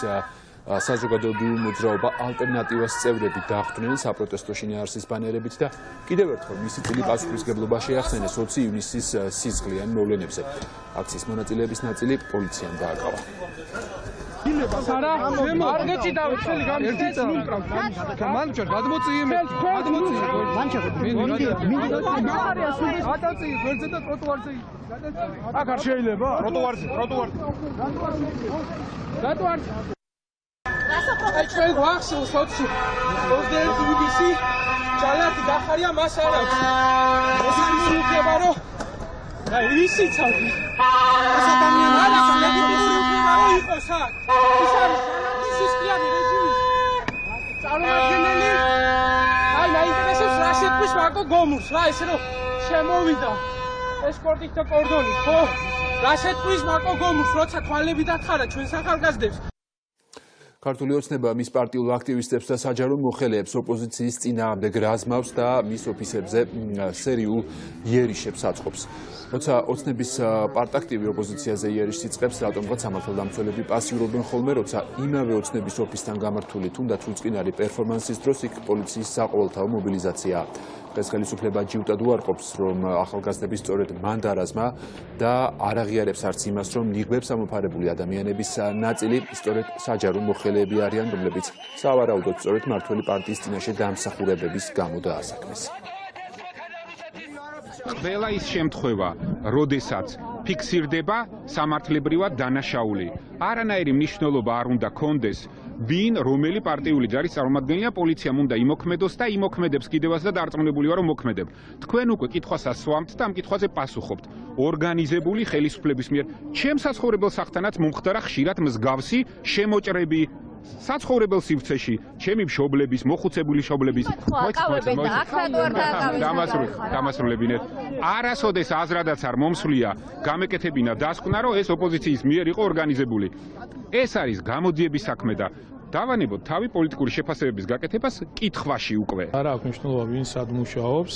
საზოგადოებრივი მოძრაობა ალტერნატივას წევრები დახვდნენ საპროტესტოში ნაარსის ბანერებით და კიდევ ერთხელ მისი წილი პასუხისმგებლობა შეახსენეს 20 ივნისის სიძღლიან მოვლენებზე. აქციის მონაწილეების ნაწილი პოლიციამ დააკავა. არგეჭი დავიცელი გამიწეს მან ჩვენ გადმოწიე ატაცი გვერდზე და ტროტუარზე აქ არ შეიძლება ტროტუარზე აი ჩვენ გვახსოვს 21 ივნისი ჯალათი გახარია მას არ აქვს ეს ის უქება რომ აი ისიც არის ეს ადამიანი არ აქვს ლეგიტიმური უქება რომ იყოს აქ ის არის ჯალათი სისტემი რეჟიმი წარმოადგენელი აი მაინტერესებს რა შეტყვის მარტო გომურს რა ესე რომ შემოვიდა ესკორტით და კორდონით ხო რა შეტყვის მარტო გომურს როცა თვალები დათხარა ჩვენ სახალხაზრდებს ქართული ოცნება მის პარტიულ აქტივისტებს და საჯარო მოხელეებს ოპოზიციის წინააღმდეგ რაზმავს და მის ოფისებზე სერიულ იერიშებს აწყობს. როცა ოცნების პარტაქტივი ოპოზიციაზე იერიშს იწყებს, რატომღაც სამართალდამცველები პასიურობენ ხოლმე, როცა იმავე ოცნების ოფისთან გამართული თუნდაც უწყინარი პერფორმანსის დროს იქ პოლიციის საყოველთაო მობილიზაციაა. დღეს ხელისუფლება ჯიუტად უარყოფს, რომ ახალგაზრდების სწორედ მან დარაზმა და არ აღიარებს არც იმას, რომ ნიღბებს ამოფარებული ადამიანების ნაწილი სწორედ საჯარო მოხელეები არიან, რომლებიც სავარაუდოდ სწორედ მართველი პარტიის წინაშე დამსახურებების გამო დაასაქმეს. ყველა ის შემთხვევა, როდესაც ფიქსირდება სამართლებრივად დანაშაული, არანაირი მნიშვნელობა არ უნდა კონდეს ვინ რომელი პარტიული ჯარის წარმომადგენელია პოლიციამ უნდა იმოქმედოს და იმოქმედებს კიდევაც და დარწმუნებული ვარ რომ მოქმედებ. თქვენ უკვე კითხვას ასვამთ და ამ კითხვაზე პასუხობთ. ორგანიზებული ხელისუფლების მიერ ჩემ საცხოვრებელ სახლთანაც მომხდარა ხშირად მსგავსი შემოჭრები საცხოვრებელ სივრცეში, ჩემი მშობლების, მოხუცებული მშობლების დამასრულებინეთ. არასოდეს აზრადაც არ მომსვლია, გამეკეთებინა დასკვნა, რომ ეს ოპოზიციის მიერ იყო ორგანიზებული. ეს არის გამოძიების საქმე და დავანებოთ თავი პოლიტიკური შეფასებების გაკეთებას კითხვაში უკვე. არა აქვს მნიშვნელობა ვინ სად მუშაობს,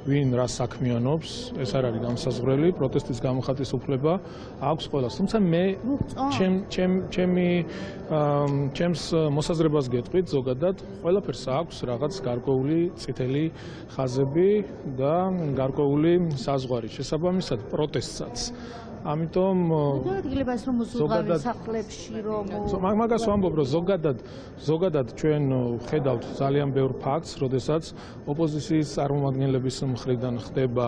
ვინ რა საქმიანობს, ეს არ არის განსაზღვრელი, პროტესტის გამოხატვის უფლება აქვს ყველას. თუმცა მე ჩემს მოსაზრებას გეტყვით ზოგადად ყველაფერს აქვს რაღაც გარკვეული წითელი ხაზები და გარკვეული საზღვარი. შესაბამისად პროტესტსაც ამიტომ ადგილებას რომ უზუღავი სახლებში რომ მაგას ვამბობ რომ ზოგადად ჩვენ ხედავთ ძალიან ბევრ ფაქტს, როდესაც ოპოზიციის წარმომადგენლების მხრიდან ხდება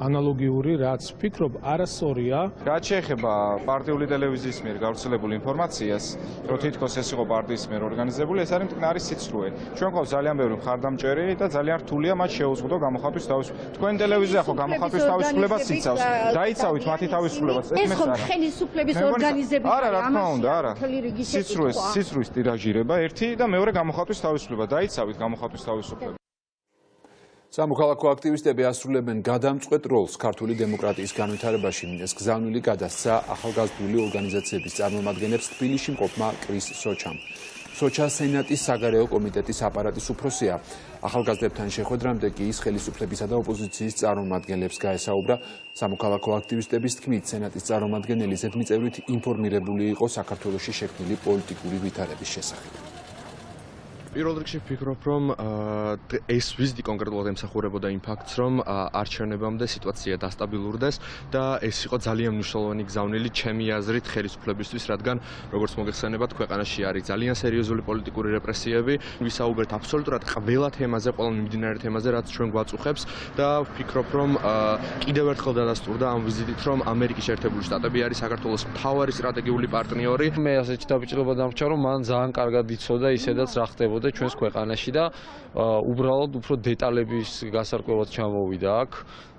ანალოგიური, რაც ვფიქრობ არასწორია. რაც შეეხება პარტიული ტელევიზიის მიერ გავრცელებულ ინფორმაციას, რომ თითქოს ეს იყო პარტიის მიერ ორგანიზებული, ეს არის მტკნარი სიცრუე. ჩვენ გვყავს ძალიან ბევრი მხარდამჭერი და ძალიან რთულია მათ შეუზღუდო გამოხატვის თავისუფლება. თქვენ ტელევიზია ხო გამოხატვის თავისუფლებას იცავს. დაიცავით მათი თავისუფლება. ეს ხო ხელისუფლების ორგანიზება არა, რა თქმა უნდა, არა. სიცრუის ტირაჟირება ერთი და მეორე გამოხატვის თავისუფლება. დაიცავით გამოხატვის თავისუფლება. სამოქალაქო აქტივისტები ასრულებენ გადამწყვეტ როლს ქართული დემოკრატიის განვითარებაში. ეს გზავნილი გადასცა ახალგაზრდული ორგანიზაციების წარმომადგენლებს თბილისში მყოფმა კრის სოჩამ. სოჩა სენატის საგარეო კომიტეტის აპარატის უფროსია. ახალგაზრდებთან შეხვედრამდე კი ის ხელისუფლებისა და ოპოზიციის წარმომადგენლებს გაესაუბრა. სამოქალაქო აქტივისტების თქმით, სენატის წარმომადგენელი ზედმიწევრით ინფორმირებული იყო საქართველოში შექმნილი პოლიტიკური ვითარების შესახებ. პირველ რიგში ვფიქრობ, რომ ეს ვიზიტი კონკრეტულად ემსახურებოდა იმ ფაქტს, რომ არჩევნებამდე სიტუაცია დასტაბილურდეს და ეს იყო ძალიან მნიშვნელოვანი გზავნილი ჩემი აზრით ხელისუფლებისთვის, რადგან როგორც მოგეხსენებათ, ქვეყანაში არის ძალიან სერიოზული პოლიტიკური რეპრესიები, ვისაუბრეთ აბსოლუტურად ყველა თემაზე, ყველა მიმდინარე თემაზე, რაც ჩვენ გვაწუხებს და ვფიქრობ, რომ კიდევ ერთხელ დადასტურდა ამ ვიზიტით, რომ ამერიკის შეერთებული შტატები არის საქართველოს მთავარი სტრატეგიული პარტნიორი. მე ასეთი დაბჭირება დამრჩა, რომ მან ძალიან კარგად იცოდა ისედაც რა ხდებოდა ჩვენს ქვეყანაში და უბრალოდ უფრო დეტალების გასარკვევად ჩამოვიდა აქ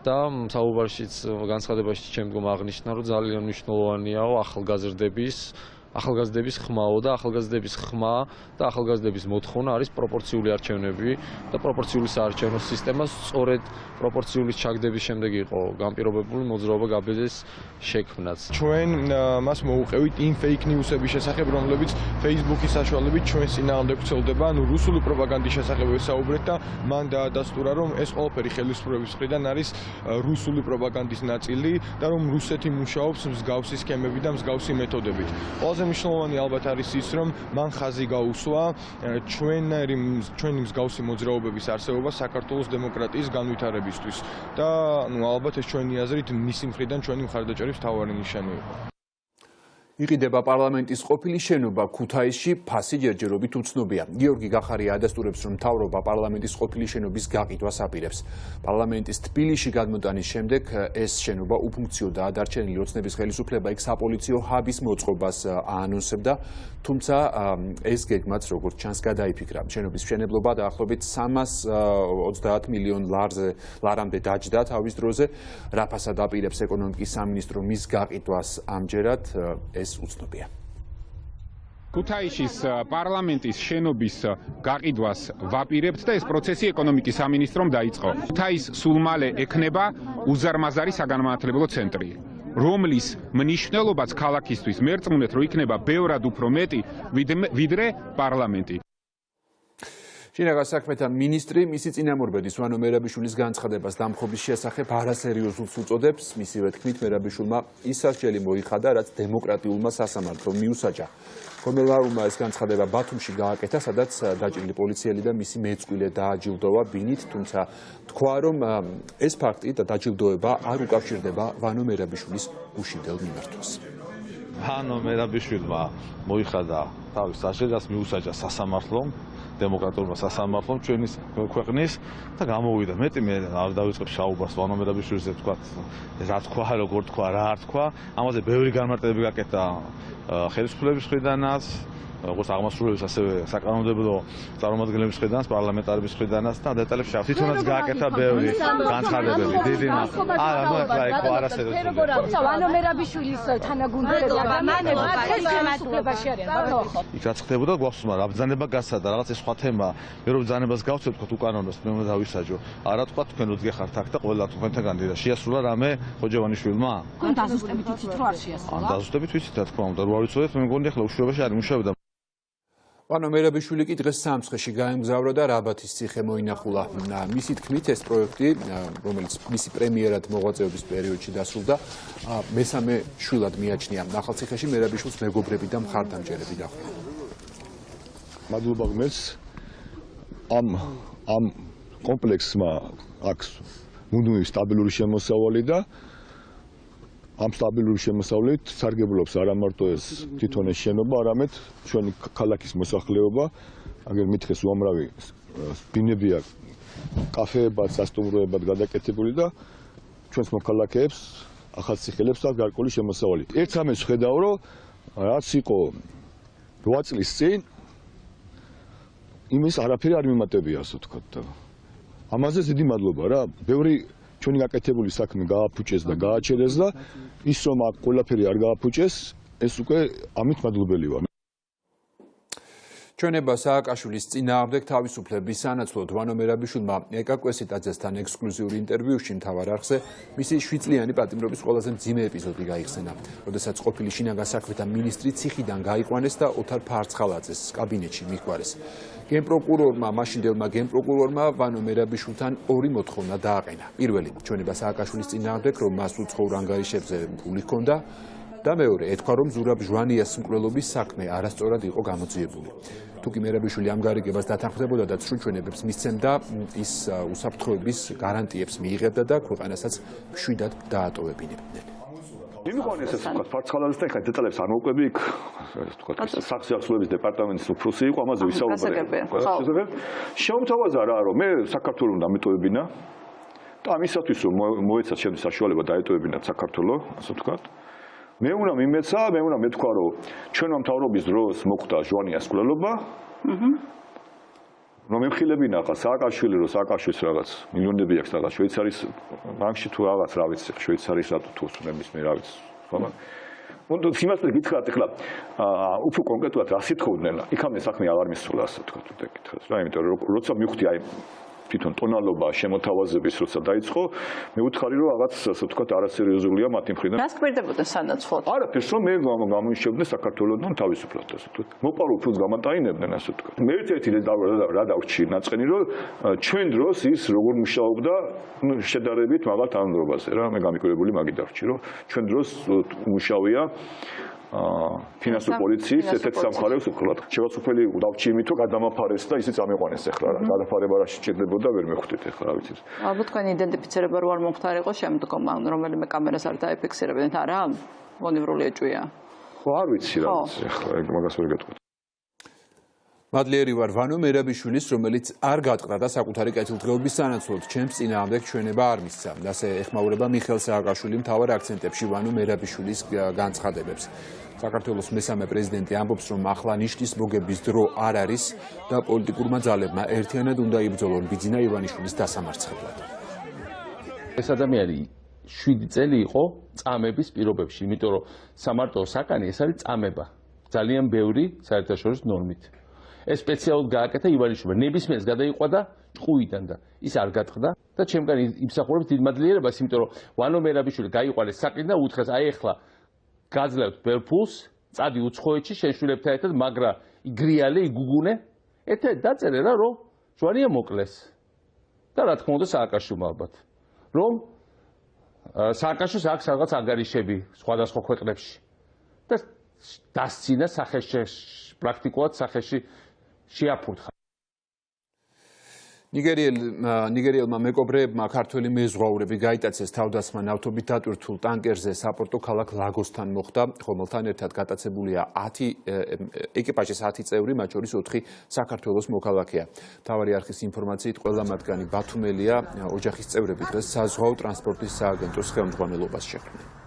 და საუბარშიც განცხადებაში ჩემგან აღნიშნა, რომ ძალიან მნიშვნელოვანიაო ახალგაზრდების ხმაო და ახალგაზრდების ხმა და ახალგაზრდების მოთხოვნა არის პროპორციული არჩევნები და პროპორციული საარჩევნო სისტემა სწორედ პროპორციული ჩაგდების შემდეგ იყო განპირობებული მოძრაობა გაბედეს შექმნაც. ჩვენ მას მოუყევით იმ fake news-ების შესახებ, რომლებიც Facebook-ის საშუალებით ჩვენს წინააღმდეგ ვრცელდება, ანუ რუსული პროპაგანდის შესახებ ვესაუბრეთ და მან დაადასტურა, რომ ეს ყველაფერი ხელისუფლების მხრიდან არის რუსული პროპაგანდის ნაწილი და რომ რუსეთი მუშაობს მსგავსი სქემები და მსგავსი მეთოდებით. ყველაზე მნიშვნელოვანი ალბათ არის ის, რომ მან ხაზი გაუსვა ჩვენი მსგავსი მოძრაობების არსებობა საქართველოს დემოკრატიის განვითარებისთვის და ალბათ ეს ჩვენი აზრით მისი მხრიდან ჩვენი მხარდაჭერის მთავარი ნიშანი იყო. იყიდება პარლამენტის ყოფილი შენობა ქუთაისში, ფასი ჯერჯერობით უცნობია. გიორგი გახარია ადასტურებს, რომ მთავრობა პარლამენტის ყოფილი შენობის გაყიდვას აპირებს. პარლამენტის თბილისში გადმოტანის შემდეგ ეს შენობა უფუნქციო და დარჩენილი ოცნების ხელისუფლება იქ საპოლიციო ჰაბის მოწყობას აანონსებდა, თუმცა ეს გეგმაც როგორც ჩანს გადაიფიქრა. შენობის მშენებლობა დაახლოებით 320 მილიონ ლარამდე დაჯდა თავის დროზე. რა ფასად აპირებს ეკონომიკის სამინისტრო მის გაყიდვას ამჯერად ეს უცნობია. ქუთაისის პარლამენტის შენობის გაყიდვას ვაპირებთ და ეს პროცესი ეკონომიკის სამინისტრომ დაიწყო. ქუთაის სულ მალე ექნება უზარმაზარი საგანმანათლებლო ცენტრი, რომლის მნიშვნელობაც ქალაქისთვის მერწმუნეთ, რომ იქნება ბევრად უფრო მეტი ვიდრე პარლამენტი. შინაგან საქმეთა მინისტრი მისი წინამორბედის ვანო მერაბიშვილის განცხადებას დამხობის შესახებ არასერიოზულს უწოდებს. მისივე თქმით, მერაბიშვილმა ის სასჯელი მოიხადა, რაც დემოკრატიულმა სასამართლომ მიუსაჯა. კომელარულმა ეს განცხადება ბათუმში გააკეთა, სადაც დაჭრილი პოლიციელი და მისი მეწყვილე დააჯილდოვა ბინით, თუმცა თქვა, რომ ეს ფაქტი და დაჯილდოება არ უკავშირდება ვანო მერაბიშვილის გუშინდელ მიმართვას. ვანო მერაბიშვილმა მოიხადა თავის სასჯელს, მიუსაჯა სასამართლომ, დემოკრატიულმა სასამართლომ ჩვენი ქვეყნის და გამოვიდა. მეტი მე არ დავიწყებ შაუბას ვანო მერაბიშვილზე, თქვა რა თქვა, როგორ თქვა, რა არ თქვა. ამაზე ბევრი განმარტებები გაკეთა ხელისუფლების მხრიდანაც, როგორც აღმასრულების, ასევე საკანონმდებლო წარმომადგენლების მხრიდანაც, პარლამენტარების მხრიდანაც და დეტალებში თვითონაც გააკეთა ბევრი განცხადებები. დიდი მადლობა. ახლა იქ არასერიოზულია. თუმცა ვანო მერაბიშვილის თანაგუნდელობა ხელისუფლებაში არიან, ბატონო. იქ რაც ხდებოდა გვახსოვს, მაგრამ აბრძანება გასცადა, რაღაც ეს სხვა თემაა. მე რომ ბრძანებას გავცეთ, თქვა უკანონოს, მე უნდა დავისაჯო. არა თქვა თქვენ რო დგეხართ აქ და ყველა თქვენთანგან დიდა. შეასრულა რამე ხოჯევანიშვილმა? თქვენ დაზუსტებით იცით, რომ არ შეასრულა? ან დაზუსტებით ვიცით, რა თქმა უნდა, რო არ ვიცოდეთ, მე მგონი ახლა უშუალობაში არ იმუშავებდა. ანუ მერაბიშვილი კი დღეს სამცხეში გაემგზავრა და რაბათის ციხე მოინახულა. მისი თქმით, ეს პროექტი, რომელიც მისი პრემიერად მოღვაწეობის პერიოდში დასრულდა, მესამე შვილად მიაჩნია. ახალციხეში მერაბიშვილს მეგობრები და მხარდამჭერები დახვდა. მადლობა ღმერთს ამ კომპლექსმა აქვს მუდმივი სტაბილური შემოსავალი და ამ სტაბილური შემოსავლით სარგებლობს არა მარტო ეს თვითონ ეს შენობა, არამედ ჩვენი ქალაქის მოსახლეობა, აგერ მითხეს უამრავი ბინებია კაფეებად, სასტუმროებად გადაკეთებული და ჩვენს მოქალაქეებს, ახალციხელებს აქვს გარკვეული შემოსავალი. ერთ ამას ვხედავ, რომ რაც იყო 8 წლის წინ იმის არაფერი არ მიმატებია, ასე ვთქვათ. ამაზე დიდი მადლობა რა. ბევრი ჩვენი გაკეთებული საქმე გააფუჭეს და გააჩერეს და ის რომ აქ ყველაფერი არ გააფუჭეს, ეს უკვე ამით მადლობელი ვარ. ჩვენება სააკაშვილის წინააღმდეგ თავისუფლების სანაცვლოდ ვანო მერაბიშვილმა ეკა კვესიტაძესთან ექსკლუზიური ინტერვიუში მთავარ არხზე მისი 7 წლიანი პატიმრობის ყველაზე მძიმე ეპიზოდი გაიხსენა. როდესაც ყოფილი შინაგან საქმეთა მინისტრი ციხიდან გაიყვანეს და ოთარ ფარცხალაძეს კაბინეტში მიჰგვარეს. გენპროკურორმა, მაშინდელმა გენპროკურორმა ვანო მერაბიშვილთან ორი მოთხოვნა დააყენა. პირველი, ჩვენება სააკაშვილის წინააღმდეგ, რომ მას უცხოურ ანგარიშებზე ფული ჰქონდა და მეორე, ეთქვა, რომ ზურაბ ჟვანიას მკვლელობის საქმე არასწორად იყო გამოძიებული. თუკი მერაბიშვილი ამ გარიგებას დათანხმდებოდა და ცრუჩვენებებს მისცემდა, ის უსაფრთხოების გარანტიებს მიიღებდა და ქვეყანასაც მშვიდად დაატოვებინებდნენ. იმიყვანეს ეს ვთქვათ ფარცხალაძესთან ხა დეტალებს არ მოვყვები იქ ეს ვთქვათ სახსიათულების დეპარტამენტის უფროსი იყო ამაზე ვისაუბრე. შემოთავაზა რა რომ მე საქართველოს უნდა მეტოვებინა და ამისათვის რომ მოეცათ შემდგომ საშუალება დაეტოვებინათ საქართველოს, ასე ვთქვათ. მე უნდა მიმეცა, მე უნდა მეთქვა რომ ჩვენმა მთავრობის დროს მოხდა ჟვანიას მკვლელობა. რომ მემხილებინა ხა სააკაშვილი რომ სააკაშვილის რაღაც მილიონები აქვს რაღაც შვეიცარიის ბანკში თუ რაღაც რა ვიცი შვეიცარიის რატო თუ ნების მე რა ვიცი ხოლმე უნდა სიმართლე გითხრათ ახლა უფრო კონკრეტულად რა სიტყობდნენ იქამდე საქმე აღარ მისულა ასე ვთქვათ და გითხრათ რა იმიტომ რომ როცა მივხვდი აი თვითონ ტონალობა შემოთავაზების როცა დაიწყო მე ვუთხარი რომ რაღაც ასე ვთქვათ არასერიოზულია მათი მხრიდან რას კვირდებოდნენ სანაცვლოდ არაფერს რომ მე გამოიშებდნენ საქართველოსთან თავისუფლად ასე ვთქვათ მოპარულ ფულს გამატაინებდნენ ასე ვთქვათ მე ერთ-ერთი რა დავრჩი ნაწყენი რომ ჩვენ დროს ის როგორ მუშაობდა შედარებით მაღალ თანამდებობაზე რა მე გამიკვირებული მაგი დავრჩი რომ ჩვენ დროს მუშავია ფინანსური პოლიციის ერთ-ერთ სამხარეს უყურებთ. შევასრულებელი დავჭი იმით, რომ გადამაფარეს და ისიც ამიყვანეს ახლა რა. გადაფარება რა შეჭდებოდა ვერ მეხვდით ახლა რა ვიცით. ალბათ თქვენი იდენტიფიცირება რო არ მომხდარიყო შემდგომ რომელიმე კამერას არ დაეფიქსირებდნენ არა? მონივრული ეჭვია. ხო არ ვიცი რა ვიცი ახლა მაგას ვერ გეტყვით. მადლიერი ვარ ვანო მერაბიშვილის, რომელიც არ გატყდა და საკუთარი კეთილდღეობის სანაცვლოდ ჩემს წინააღმდეგ ჩვენება არ მისცა. ასე ეხმაურება მიხეილ სააკაშვილი მთავარ აქცენტებში ვანო მერაბიშვილის განცხადებებს. საქართველოს მესამე პრეზიდენტი ამბობს, რომ ახლა ნიშნის მოგების დრო არ არის და პოლიტიკურმა ძალებმა ერთიანად უნდა იბრძოლონ ბიძინა ივანიშვილის დასამარცხებლად. ეს ადამიანი 7 წელი იყო წამების პირობებში, იმიტომ რომ სამარტო საკანი ეს არის წამება. ძალიან ბევრი საერთაშორისო ნორმით. ეს სპეციალურად გააკეთა ივანიშვილმა. ნებისმიერს გადაიყვადა ჭყუიდან და ის არ გატყდა და ჩემგან იმსახურებს დიდ მადლიერებას, იმიტომ რომ ვანო მერაბიშვილი გაიყვანეს საკიდან და უთხრეს აი ახლა გაძლევთ ბევრ ფულს, წადი უცხოეთში შენ შვილებთან ერთად, მაგრა იგრიალე, იგუგუნე, ერთად დაწერე რა, რომ ჟვანია მოკლეს. და რა თქმა უნდა სააკაშვილმა ალბათ. რომ სააკაშვილს აქვს რაღაც ანგარიშები სხვადასხვა ქვეყნებში. და დასცინა სახეში პრაქტიკულად სახეში შეაფურთხა. ნიგერიელმა მეკობრეებმა ქართველი მეზღვაურები გაიტაცეს თავდასხმა ნავთობით დატვირთულ ტანკერზე საპორტო ქალაქ ლაგოსთან მოხდა, რომელთან ერთად გატაცებულია 10 ეკიპაჟის 10 წევრი, მათ შორის 4 საქართველოს მოქალაქეა. მთავარი არხის ინფორმაციით ყველა მათგანი ბათუმელია, ოჯახის წევრები დღეს საზღვაო ტრანსპორტის სააგენტოს ხელმძღვანელობას შეხვდნენ.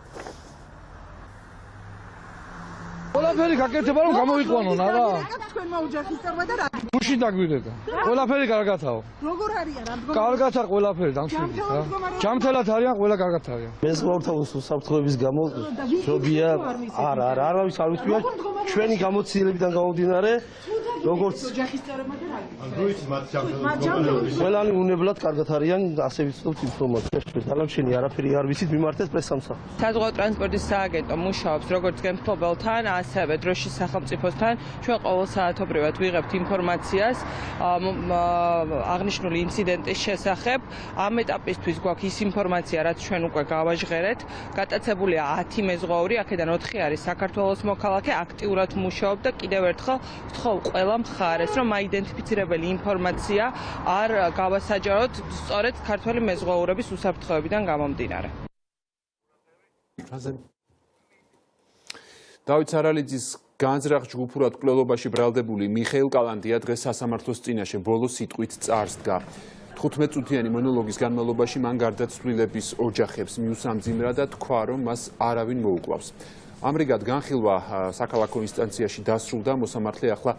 ყველაფერი გაკეთება რომ გამოიყვანონ არა თქვენმა ოჯახის წევრმა და რა გუში დაგვირდება ყველაფერი კარგათაო როგორ არიან ამდგომ კარგათა ყველაფერი დამშვიდი რა ჯამთელად არიან ყველა კარგად არიან მეზღვაურთა უსაფრთხოების გამო ჯობია არავის არ ვიცია ჩვენი გამოცდილებიდან გამომდინარე როგორც ოჯახის წევრებმა და რა ყველანი უნებლად კარგად არიან, ასე ვიცნობთ ინფორმაციას. დანარჩენი არაფერი არ ვიცით, მიმართეთ პრესსამსახურს. საზღვაო ტრანსპორტის სააგენტო მუშაობს როგორც გემთბობელთან, ასევე დროშის სახელმწიფოსთან. ჩვენ ყოველსაათობრივად ვიღებთ ინფორმაციას აღნიშნული ინციდენტის შესახებ. ამ ეტაპისთვის გვაქვს ის ინფორმაცია, რაც ჩვენ უკვე გავაჟღერეთ. გატაცებულია 10 მეზღვაური, აქედან 4 არის საქართველოს მოქალაქე, აქტიურად მუშაობ და კიდევ ერთხელ ვთხოვ ყველა მხარეს, რომ აიდენტიფიცირებელი ინფორმაცია არ გავასაჯაროთ სწორედ ქართველი მეზღვაურების უსაფრთხოებიდან გამომდინარე. დავით სარალიძის განზრახ ჯგუფურად კვლელობაში ბრალდებული მიხეილ კალანდია დღეს სასამართლოს წინაშე ბოლო სიტყვით წარსდგა. 15 წუთიანი მონოლოგის განმავლობაში მან გარდაცვლილების ოჯახებს მიუსამძიმრა და თქვა, რომ მას არავინ მოუკლავს. ამრიგად განხილვა საქალაქო ინსტანციაში დასრულდა, მოსამართლე ახლა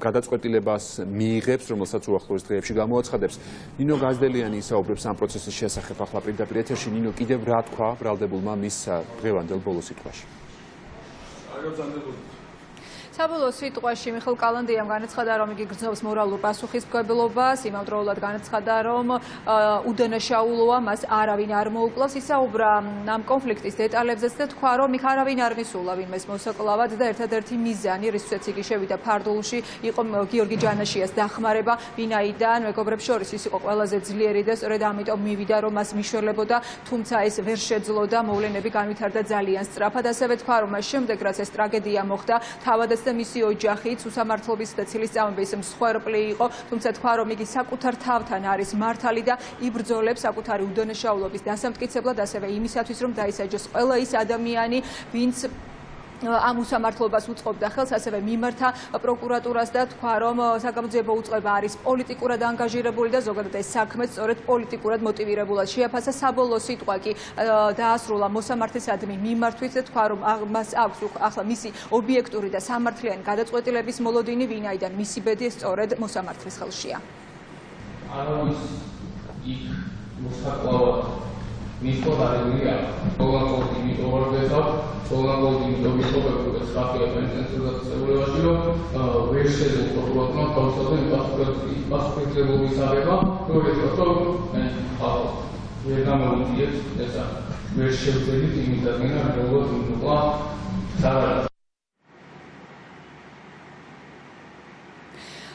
გადაწყვეტილებას მიიღებს, რომელსაც უახლოეს დღეებში გამოაცხადებს. ნინო გაზდელიანი ისაუბრებს ამ პროცესის შესახებ ახლა პირდაპირ ეთერში. ნინო, კიდევ რა თქვა ბრალდებულმა მის დღევანდელ ბოლო სიტყვაში? საბოლოო სიტყვაში მიხეილ კალანდიამ განაცხადა, რომ იგი გრძნობს მორალურ პასუხისმგებლობას, იმავდროულად განაცხადა, რომ უდანაშაულოა, მას არავინ არ მოუკლავს. ისაუბრა ამ კონფლიქტის დეტალებზეც და თქვა, რომ იქ არავინ არ მისულა ვინმეს მოსაკლავად და ერთადერთი მიზანი, რისთვისაც იგი შევიდა ფარდულში, იყო გიორგი ჯანაშიას დახმარება, ვინაიდან მეგობრებს შორის ის იყო ყველაზე ძლიერი და სწორედ ამიტომ მივიდა, რომ მას მიშველებოდა, თუმცა ეს ვერ შეძლო და მოვლენები განვითარდა ძალიან სწრაფად. ასევე თქვა, რომ მას შემდეგ, რაც ეს ტრაგედია მოხდა, თავადაც და მისი ოჯახიც უსამართლობის და ცილისწამების მსხვერპლი იყო, თუმცა თქვა, რომ იგი საკუთარ თავთან არის მართალი და იბრძოლებს საკუთარი უდანაშაულობის დასამტკიცებლად, ასევე იმისათვის, რომ დაისაჯოს ყველა ის ადამიანი, ვინც ამ უსამართლობას უწყობდა ხელს, ასევე მიმართა პროკურატურას და თქვა, რომ საგამოძიებო უწყება არის პოლიტიკურად ანგაჟირებული და ზოგადად ეს საქმე სწორედ პოლიტიკურად მოტივირებულად შეაფასა. საბოლოო სიტყვა კი დაასრულა მოსამართლისადმი მიმართვით და თქვა, რომ მას აქვს ახლა მისი ობიექტური და სამართლიანი გადაწყვეტილების მოლოდინი, ვინაიდან მისი ბედი სწორედ მოსამართლის ხელშია. მისწორებულია სოლაგოლდი მიტოვარდება სოლაგოლდი მიტოვება საფრთხე ინტენსივურობაში რომ ვერ შეძლო პროკურატურამ თავისუფლების პასუხისმგებლობის აღება პროექტო ვერ გამოვიდეს ესა ვერ შევძლებთ იმისადმი რომ როგორც უნდა საერთოდ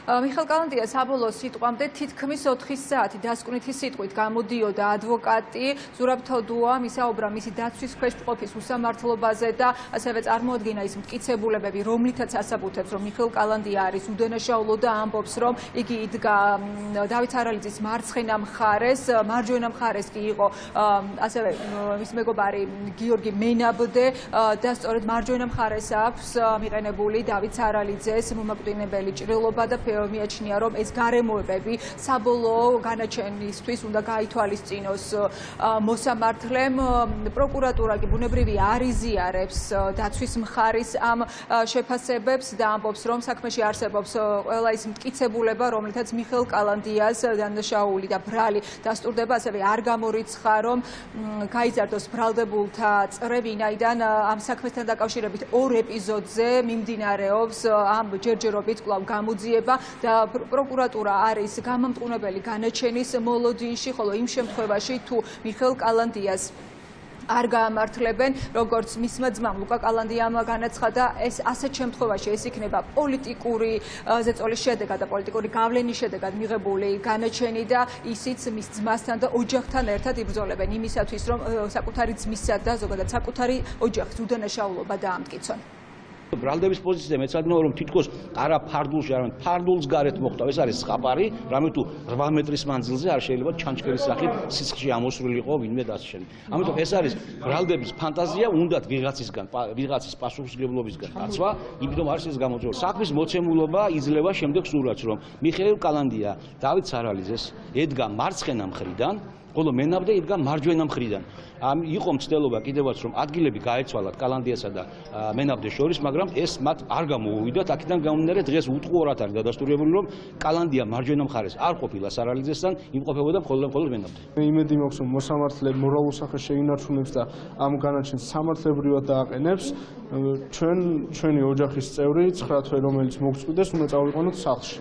მიხეილ კალანდია საბოლოო სიტყვამდე თითქმის 4 საათი დასკვნითი სიტყვით გამოდიოდა ადვოკატი ზურაბ-თოდუა, ისაუბრა მისი დაცვის ქვეშ მყოფის უსამართლობაზე და ასევე წარმოადგინა ის მტკიცებულებები, რომლითაც ასაბუთებს, რომ მიხეილ კალანდია არის უდანაშაულო და ამბობს, რომ იგი იდგა დავით სარალიძის მარცხენა მხარეს, მარჯვენა მხარეს კი იყო ასევე მის მეგობარი გიორგი მენაბდე და სწორედ მარჯვენა მხარეს აქვს მიყენებული დავით სარალიძეს მომაკვდინებელი ჭრილობა და მიაჩნია, რომ ეს გარემოებები საბოლოო განაჩენისთვის უნდა გაითვალისწინოს მოსამართლემ. პროკურატურა კი ბუნებრივია არ იზიარებს დაცვის მხარის ამ შეფასებებს და ამბობს, რომ საქმეში არსებობს ყველა ის მტკიცებულება, რომლითაც მიხეილ კალანდიას დანაშაული და ბრალი დასტურდება, ასევე არ გამორიცხა, რომ გაიზარდოს ბრალდებულთა წრე, ვინაიდან ამ საქმესთან დაკავშირებით 2 ეპიზოდზე მიმდინარეობს ამ ჯერჯერობით კვლავ გამოძიება და პროკურატურა არის გამამტყუნებელი განაჩენის მოლოდინში, ხოლო იმ შემთხვევაში თუ მიხეილ კალანდიას არ გაამართლებენ, როგორც მისმა ძმამ ლუკა კალანდიამ განაცხადა, ეს ასეთ შემთხვევაში ეს იქნება პოლიტიკური ზეწოლის შედეგად და პოლიტიკური გავლენის შედეგად მიღებული განაჩენი და ისიც მის ძმასთან და ოჯახთან ერთად იბრძოლებენ იმისათვის, რომ საკუთარი ძმისა და ზოგადად საკუთარი ოჯახის უდანაშაულობა დაამტკიცონ. ბრალდების პოზიციაზე მეცადინეო, რომ თითქოს არა ფარდულში, არამედ ფარდულს გარეთ მოხდა. ეს არის ზღაპარი, რამე თუ 8 მეტრის მანძილზე არ შეიძლება ჩანჩქერის სახით სისხლში ამოსვლილიყო ვინმე დასჩენი. ამიტომ ეს არის ბრალდების ფანტაზია, უნდათ ვიღაცის პასუხისმგებლობისგან დაცვა, იმიტომ არის ეს გამოძიება. საქმის მოცემულობა იძლევა შემდეგ სურათს, რომ მიხეილ კალანდია დავით სარალიძეს ედგა მარცხენა მხრიდან, ხოლო მენაბდე იდგა მარჯვენა მხრიდან. იყო მცდელობა კიდევაც, რომ ადგილები გაეცვალათ კალანდიასა და მენაბდეს შორის, მაგრამ ეს მათ არ გამოუვიდათ. აქედან გამომდინარე დღეს უტყუორად არის დადასტურებული, რომ კალანდია მარჯვენა მხარეს არ ყოფილა სარალიძესთან, იმყოფებოდა მხოლოდ მენაბდე. იმედი მაქვს, რომ მოსამართლე მორალურ სახეს შეინარჩუნებს და ამ განაჩენს სამართლებრივად დააყენებს. ჩვენი ოჯახის წევრი 9 თვე, რომელიც მოგწყვიტეს, უნდა წავიყვანოთ სახლში.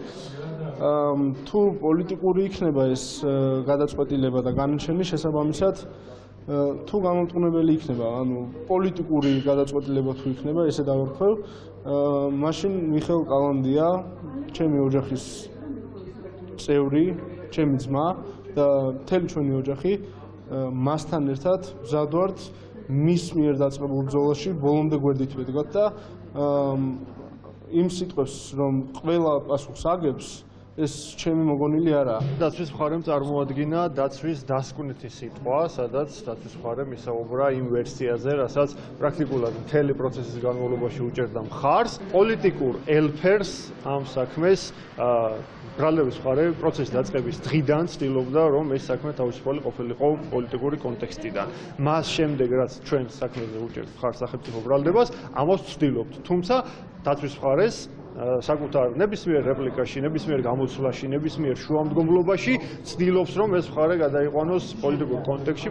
თუ პოლიტიკური იქნება ეს გადაწყვეტილება და განაჩენი შესაბამისად თუ გამომტყუნებელი იქნება, ანუ პოლიტიკური გადაწყვეტილება თუ იქნება, ესე დავარქვევ, მაშინ მიხეილ კალანდია, ჩემი ოჯახის წევრი, ჩემი ძმა და მთელი ჩვენი ოჯახი მასთან ერთად მზად ვართ მის მიერ დაწყებულ ბრძოლაში ბოლომდე გვერდით ვედგათ და იმ სიტყვებს, რომ ყველა პასუხს აგებს, ეს ჩემი მოგონილი არაა. დაცვის მხარემ წარმოადგინა დაცვის დასკვნითი სიტყვა, სადაც დაცვის მხარემ ისაუბრა იმ ვერსიაზე, რასაც პრაქტიკულად მთელი პროცესის განმავლობაში უჭერდა მხარს. პოლიტიკურ ელფერს ამ საქმეს ბრალდების მხარე პროცესის დაწყების დღიდან ცდილობდა, რომ ეს საქმე თავისუფალი ყოფილიყო პოლიტიკური კონტექსტიდან. მას შემდეგ, რაც ჩვენ საქმეზე უჭერთ მხარს სახელმწიფო ბრალდებას, ამას ვცდილობთ. თუმცა დაცვის მხარეს საკუთარ ნებისმიერ რეპლიკაში, ნებისმიერ გამოცვლაში, ნებისმიერ შუამდგომლობაში ცდილობს, რომ ეს მხარე გადაიყვანოს პოლიტიკურ კონტექსტში.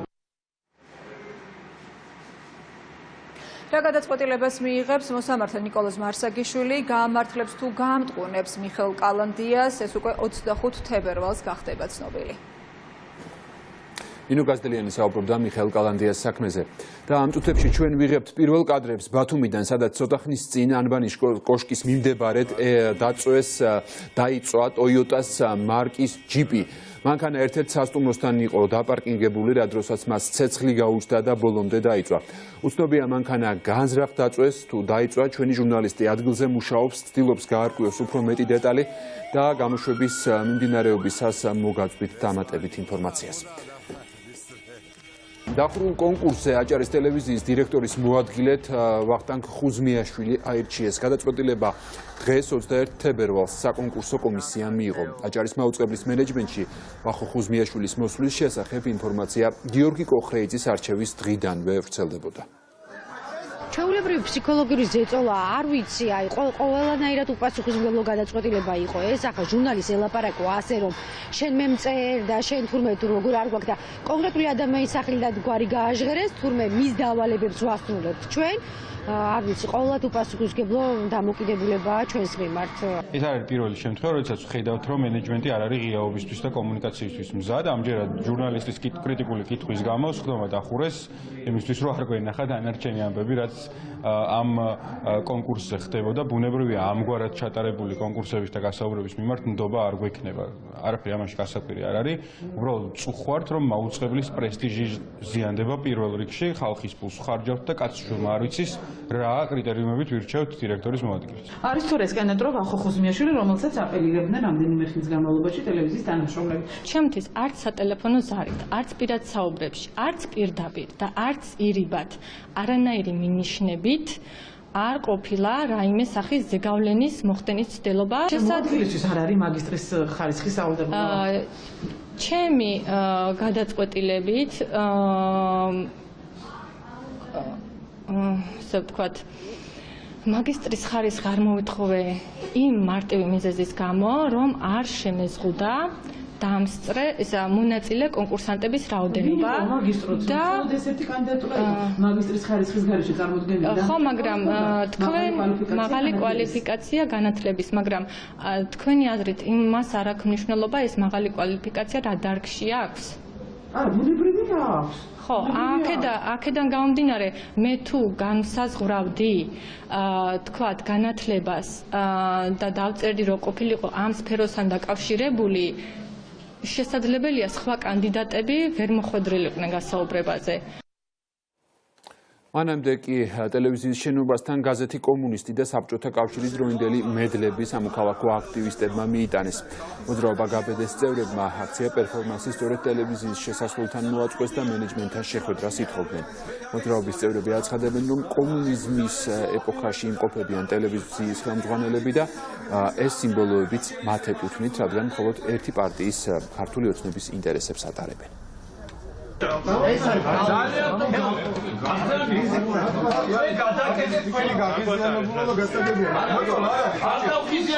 რა გადაწყვეტილებას მიიღებს მოსამართლე ნიკოლოზ მარსაგიშვილი, გაამართლებს თუ გაამტყუნებს მიხეილ კალანდიას, ეს უკვე 25 თებერვალს გახდება ცნობილი. ნინო გაზდელიანი საუბრობდა მიხეილ კალანდიას საქმეზე. და ამ წუთებში ჩვენ ვიღებთ პირველ კადრებს ბათუმიდან, სადაც ცოტა ხნის წინ ანბანის კოშკის მიმდებარედ დაიწვა ტოიოტას მარკის ჯიპი. მანქანა ერთ-ერთ სასტუმროსთან იყო დაპარკინგებული, რა დროსაც მას ცეცხლი გაუჩნდა და ბოლომდე დაიწვა. უცნობია მანქანა განზრახ დაწვეს თუ დაიწვა, ჩვენი ჟურნალისტი ადგილზე მუშაობს, ცდილობს გაარკვიოს უფრო მეტი დეტალი და გამოშვების მიმდინარეობისას მოგაწვით დამატებით ინფორმაციას. დახურულ კონკურსზე აჭარის ტელევიზიის დირექტორის მოადგილედ ვახტანგ ხუზმიაშვილი აირჩიეს. გადაწყვეტილება დღეს 21 თებერვალს საკონკურსო კომისიამ მიიღო. აჭარის მაუწყებლის მენეჯმენტში ვახო ხუზმიაშვილის მოსვლის შესახებ ინფორმაცია გიორგი კოხრეიძის არჩევის დღიდანვე ვრცელდებოდა. ჩვეულებრივი ფსიქოლოგიური ზეწოლა არ ვიცი, აი ყველანაირად უპასუხისმგებლო გადაწყვეტილება იყო ეს, ახლა ჟურნალის ელაპარაკო ასე რომ შენ მე მწერ და შენ თურმე თუ როგორ არ გვაქვს და კონკრეტული ადამიანის სახლიდან გვარი გააჟღერეს, თურმე მის დავალებებს ვასრულებთ ჩვენ. არ ვიცი, ყოველად უპასუხისმგებლო დამოკიდებულებაა ჩვენს მიმართ. ეს არის პირველი შემთხვევა, როდესაც ვხედავთ, რომ მენეჯმენტი არ არის ღიაობისთვის და კომუნიკაციისთვის მზად. ამჯერად ჟურნალისტის კრიტიკული კითხვის გამო სხდომა დახურეს იმისთვის, რომ არ გვენახა დანარჩენი ამბები, რაც ამ კონკურსზე ხდებოდა. ბუნებრივია, ამგვარად ჩატარებული კონკურსების და გასაუბრების მიმართ ნდობა არ გვექნება. არაფერი ამაში გასაკვირი არ არის. უბრალოდ წუხვართ, რომ მაუწყებლის პრესტიჟი ზიანდება პირველ რიგში, ხალხის პულს ხარჯავთ და კაც შურმა არ ვიცის რა კრიტერიუმებით ვირჩევთ დირექტორის მოადგილეს. არის თუ ეს კანდიდატურა ვახო ხუზმიაშვილი, რომელსაც აპელირებდნენ რამდენიმე ხნის განმავლობაში ტელევიზიის თანამშრომლები. ჩემთვის არც სატელეფონო ზარით, არც პირად საუბრებში, არც პირდაპირ და არც ირიბად არანაირი მინიშნებით არ ყოფილა რაიმე სახის ზეგავლენის მოხდენის ცდილობა. მოადგილისთვის არ არის მაგისტრის ხარისხის საუბარია. ჩემი გადაწყვეტილებით ასე ვთქვათ, მაგისტრის ხარისხი არ მოვითხოვე იმ მარტივი მიზეზის გამო, რომ არ შემეზღუდა დამსწრე მონაწილე კონკურსანტების რაოდენობა და ესეთი კანდიდატურა მაგისტრის ხარისხის გარეშე წარმოდგენილი. ხო, მაგრამ თქვენ მაღალი კვალიფიკაცია განათლების, მაგრამ თქვენი აზრით იმას არ აქვს მნიშვნელობა ეს მაღალი კვალიფიკაცია რა დარგში აქვს? არა, ბუნებრივი აქვს. ხო, აქედან გამომდინარე, მე თუ განსაზღვრავდი, თქვათ, განათლებას და დავწერდი, რომ ყოფილიყო ამ სფეროსთან დაკავშირებული, შესაძლებელია სხვა კანდიდატები ვერ მოხვედრილიყვნენ გასაუბრებაზე. მანამდე კი ტელევიზიის შენობასთან გაზეთი კომუნისტი და საბჭოთა კავშირის დროინდელი მედლები სამოქალაქო აქტივისტებმა მიიტანეს. მოძრაობა გაბედეს წევრებმა აქცია პერფორმანსი სწორედ ტელევიზიის შესასვლელთან მოაწყვეს და მენეჯმენტთან შეხვედრას ითხოვდნენ. მოძრაობის წევრები აცხადებენ, რომ კომუნიზმის ეპოქაში იმყოფებიან ტელევიზიის ხელმძღვანელები და ეს სიმბოლოებიც მათ ეკუთვნით, რადგან მხოლოდ ერთი პარტიის ქართული ოცნების ინტერესებს ატარებენ.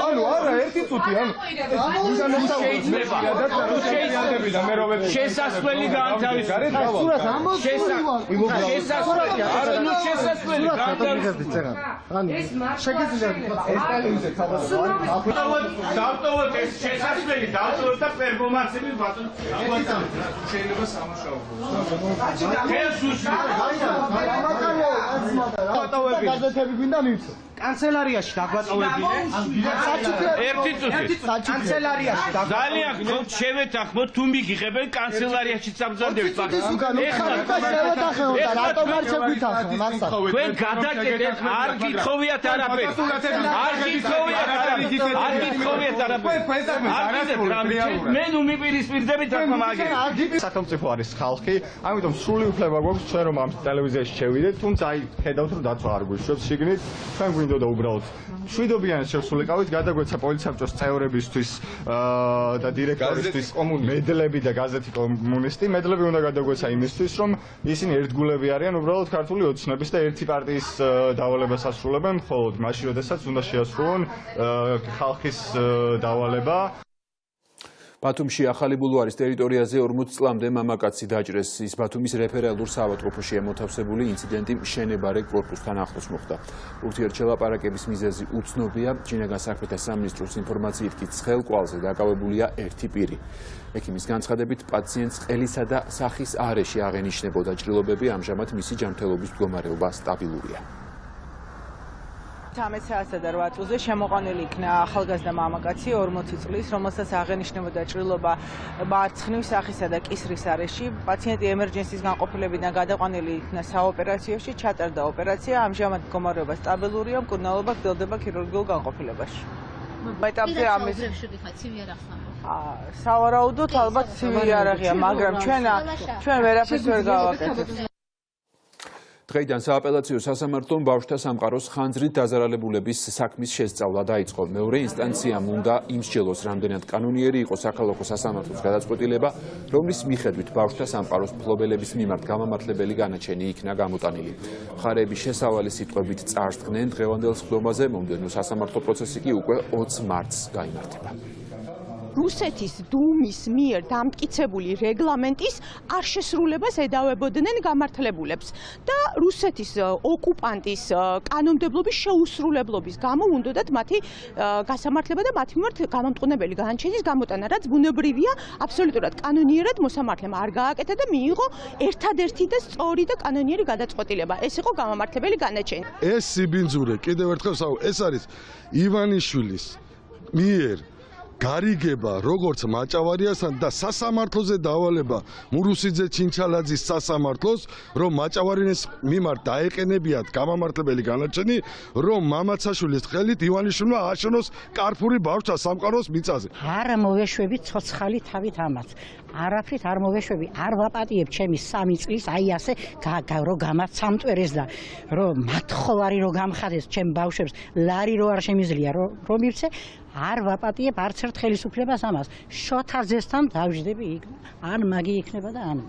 ანუ არა ერთი წუთი შესასვლელი გაანთავისუფლეთ. დავტოვოთ ეს შესასვლელი, დავტოვოთ და პერფორმანსები ბატონ. შეიძლება სამუშაო. გაზეთები გვინდა მივცე. კანცელარიაში დაგვაწოვებინე. ერთი წუთი. კანცელარიაში ძალიან გქონთ შევეთანხმოთ თუ მიგიღებენ კანცელარიაში სამბრძანდებით პარტიას. თქვენ გადაკეთეთ არ გითხოვიათ არაფერი. არ გითხოვიათ არაფერი. მე ნუ მიპირისპირდებით ახლა მაგერ. სახელმწიფო არის ხალხი, ამიტომ სრული უფლება გვაქვს ჩვენ რომ ამ ტელევიზიაში შევიდეთ, თუმცა აი ხედავთ რომ დაცვა არ გვიშვებს შიგნით, ჩვენ გვინდოდა უბრალოდ შვიდობიანად შევსულიყავით, გადაგვეცა პოლიციაბჭოს წევრებისთვის და დირექტორისთვის მედლები და გაზეთი კომუნისტი. მედლები უნდა გადაგვეცა იმისთვის, რომ ისინი ერთგულები არიან უბრალოდ ქართული ოცნების და ერთი პარტიის დავალებას ასრულებენ, მხოლოდ მაშინ, როდესაც უნდა შეასრულონ ხალხის დავალება. ბათუმში ახალი ბულვარის ტერიტორიაზე 40 წლამდე მამაკაცი დაჭრეს. ის ბათუმის რეფერალურ საავადმყოფოში ემოთავსებული ინციდენტი მშენებარე კორპუსთან ახლოს მოხდა. ურთიერთშელაპარაკების მიზეზი უცნობია. ჩინაგან საქმეთა სამინისტროს ინფორმაციით კი ცხელ კვალზე დაკავებულია ერთი პირი. ექიმის განცხადებით, პაციენტს ყელისა და სახის არეში აღენიშნებოდა ჭრილობები, ამჟამად მისი ჯანმრთელობის მდგომარეობა სტაბილურია. 13 საათსა და 8 წუთზე შემოყვანილი იქნა ახალგაზრდა მამაკაცი 40 წლის, რომელსაც აღენიშნებოდა ჭრილობა მარცხნივ სახისა და კისრის არეში. პაციენტი ემერჯენსის განყოფილებიდან გადაყვანილი იქნა საოპერაციოში, ჩატარდა ოპერაცია, ამჟამად მდგომარეობა სტაბილურია, მკურნალობა გრძელდება ქირურგიულ განყოფილებაში. ეტაპზე ამის სავარაუდოდ ალბათ ცივი არაღია, მაგრამ ჩვენ ვერაფერს ვერ გავაკეთებთ. დღეიდან სააპელაციო სასამართლომ ბავშვთა სამყაროს ხანძრით დაზარალებულების საქმის შესწავლა დაიწყო. მეორე ინსტანციამ უნდა იმსჯელოს, რამდენად კანონიერი იყო საქალაქო სასამართლოს გადაწყვეტილება, რომლის მიხედვით ბავშვთა სამყაროს მფლობელების მიმართ გამამართლებელი განაჩენი იქნა გამოტანილი. მხარეები შესავალი სიტყვებით წარსდგნენ დღევანდელ სხდომაზე, მომდევნო სასამართლო პროცესი კი უკვე 20 მარტს გაიმართება. რუსეთის დუმის მიერ დამტკიცებული რეგლამენტის არ შესრულებას ედავებოდნენ გამართლებულებს და რუსეთის ოკუპანტის კანონმდებლობის შეუსრულებლობის გამო უნდათ მათი გასამართლება და მათი მიმართ გამამტყუნებელი განაჩენის გამოტანა, რაც ბუნებრივია, აბსოლუტურად კანონიერად მოსამართლემ არ გააკეთა და მიიღო ერთადერთი და სწორი და კანონიერი გადაწყვეტილება. ეს იყო გამამართლებელი განაჩენი. ეს სიბინძურე კიდევ ერთხელ ეს არის ივანიშვილის მიერ გარიგება როგორც მაჭავარიასთან და სასამართლოზე დავალება მურუსიძე ჩინჩალაძის სასამართლოს, რომ მაჭავარიას მიმართ დაეყენებიათ გამამართლებელი განაჩენი, რომ მამაცაშვილის ხელით ივანიშვილმა ააშენოს კარფური ბავშვთა სამყაროს მიწაზე. არ მოვეშვები ცოცხალი თავით ამაც. არაფრით არ მოვეშვები, არ ვაპატიებ ჩემი 3 წლის აი ასე რო გამაცამტვერეს და რომ მათხოვარი რო გამხადეს ჩემ ბავშვებს, ლარი რო არ შემიძლია რომ მივცე, არ ვაპატიებ არც ერთ ხელისუფლებას ამას. შოთაძესთან დავждები იქ, ან მაგი იქნება და ან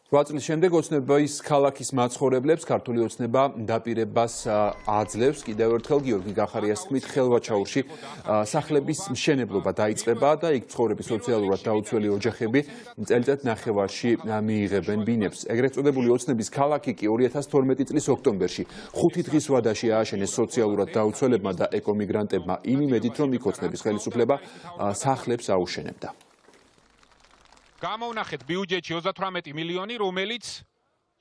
8 წლის შემდეგ ოცნების ქალაქის მაცხოვრებლებს ქართული ოცნება დაპირებას აძლევს. კიდევ ერთხელ გიორგი გახარიას თქმით, ხელვაჩაურში სახლების მშენებლობა დაიწყება და იქ ცხოვრების სოციალურად დაუცველი ოჯახები წელიწად ნახევარში მიიღებენ ბინებს. ეგრეთ წოდებული ოცნების ქალაქი კი 2012 წლის ოქტომბერში 5 დღის ვადაში ააშენეს სოციალურად დაუცველებმა და ეკომიგრანტებმა იმ იმედით, რომ იქ ოცნების ხელისუფლება სახლებს აუშენებდა. გამოვნახეთ ბიუჯეტში 38 მილიონი, რომელიც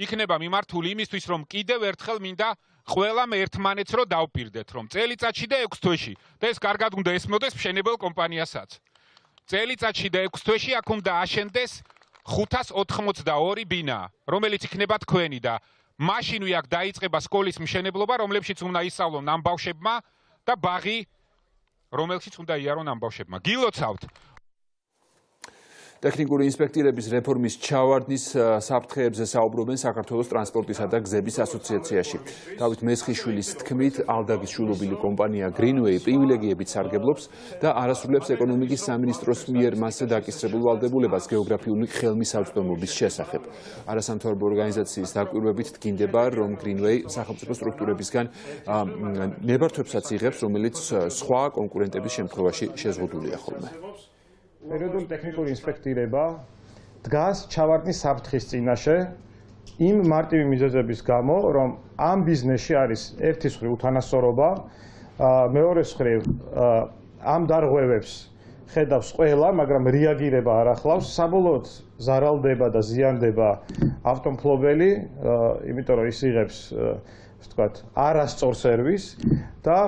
იქნება მიმართული იმისთვის, რომ კიდევ ერთხელ მინდა ყველამ ერთმანეთს რო დავპირდეთ, რომ წელიწადში და 6 თვეში და ეს კარგად უნდა ესმოდეს მშენებელ კომპანიასაც. წელიწადში და 6 თვეში აქ უნდა აშენდეს 582 ბინა, რომელიც იქნება თქვენი და მაშინვე აქ დაიწყება სკოლის მშენებლობა, რომლებშიც უნდა ისწავლონ ამ ბავშვებმა და ბაღი, რომელშიც უნდა იარონ ამ ბავშვებმა. გილოცავთ ტექნიკური ინსპექტირების რეფორმის ჩავარდნის საფრთხეებზე საუბრობენ საქართველოს ტრანსპორტისა და გზების ასოციაციაში. დავით მესხიშვილის თქმით, ალდაგის შვილობილი კომპანია Greenway პრივილეგიებით სარგებლობს და არასრულებს ეკონომიკის სამინისტროს მიერ მასზე დაკისრებულ ვალდებულებას გეოგრაფიული ხელმისაწვდომობის შესახებ. არასამთავრობო ორგანიზაციის დაკვირვებით დგინდება, რომ Greenway სახელმწიფო სტრუქტურებისგან ნებართვებსაც იღებს, რომელიც სხვა კონკურენტების შემთხვევაში შეზღუდულია ხოლმე. პერიოდული ტექნიკური ინსპექტირება დგას ჩავარდნის საფრთხის წინაშე იმ მარტივი მიზეზების გამო, რომ ამ ბიზნესში არის ერთი მხრივ უთანასწორობა, მეორე მხრივ ამ დარღვევებს ხედავს ყველა, მაგრამ რეაგირება არ ახლავს, საბოლოოდ ზარალდება და ზიანდება ავტომფლობელი, იმიტომ რომ ის იღებს არასწორ სერვისს და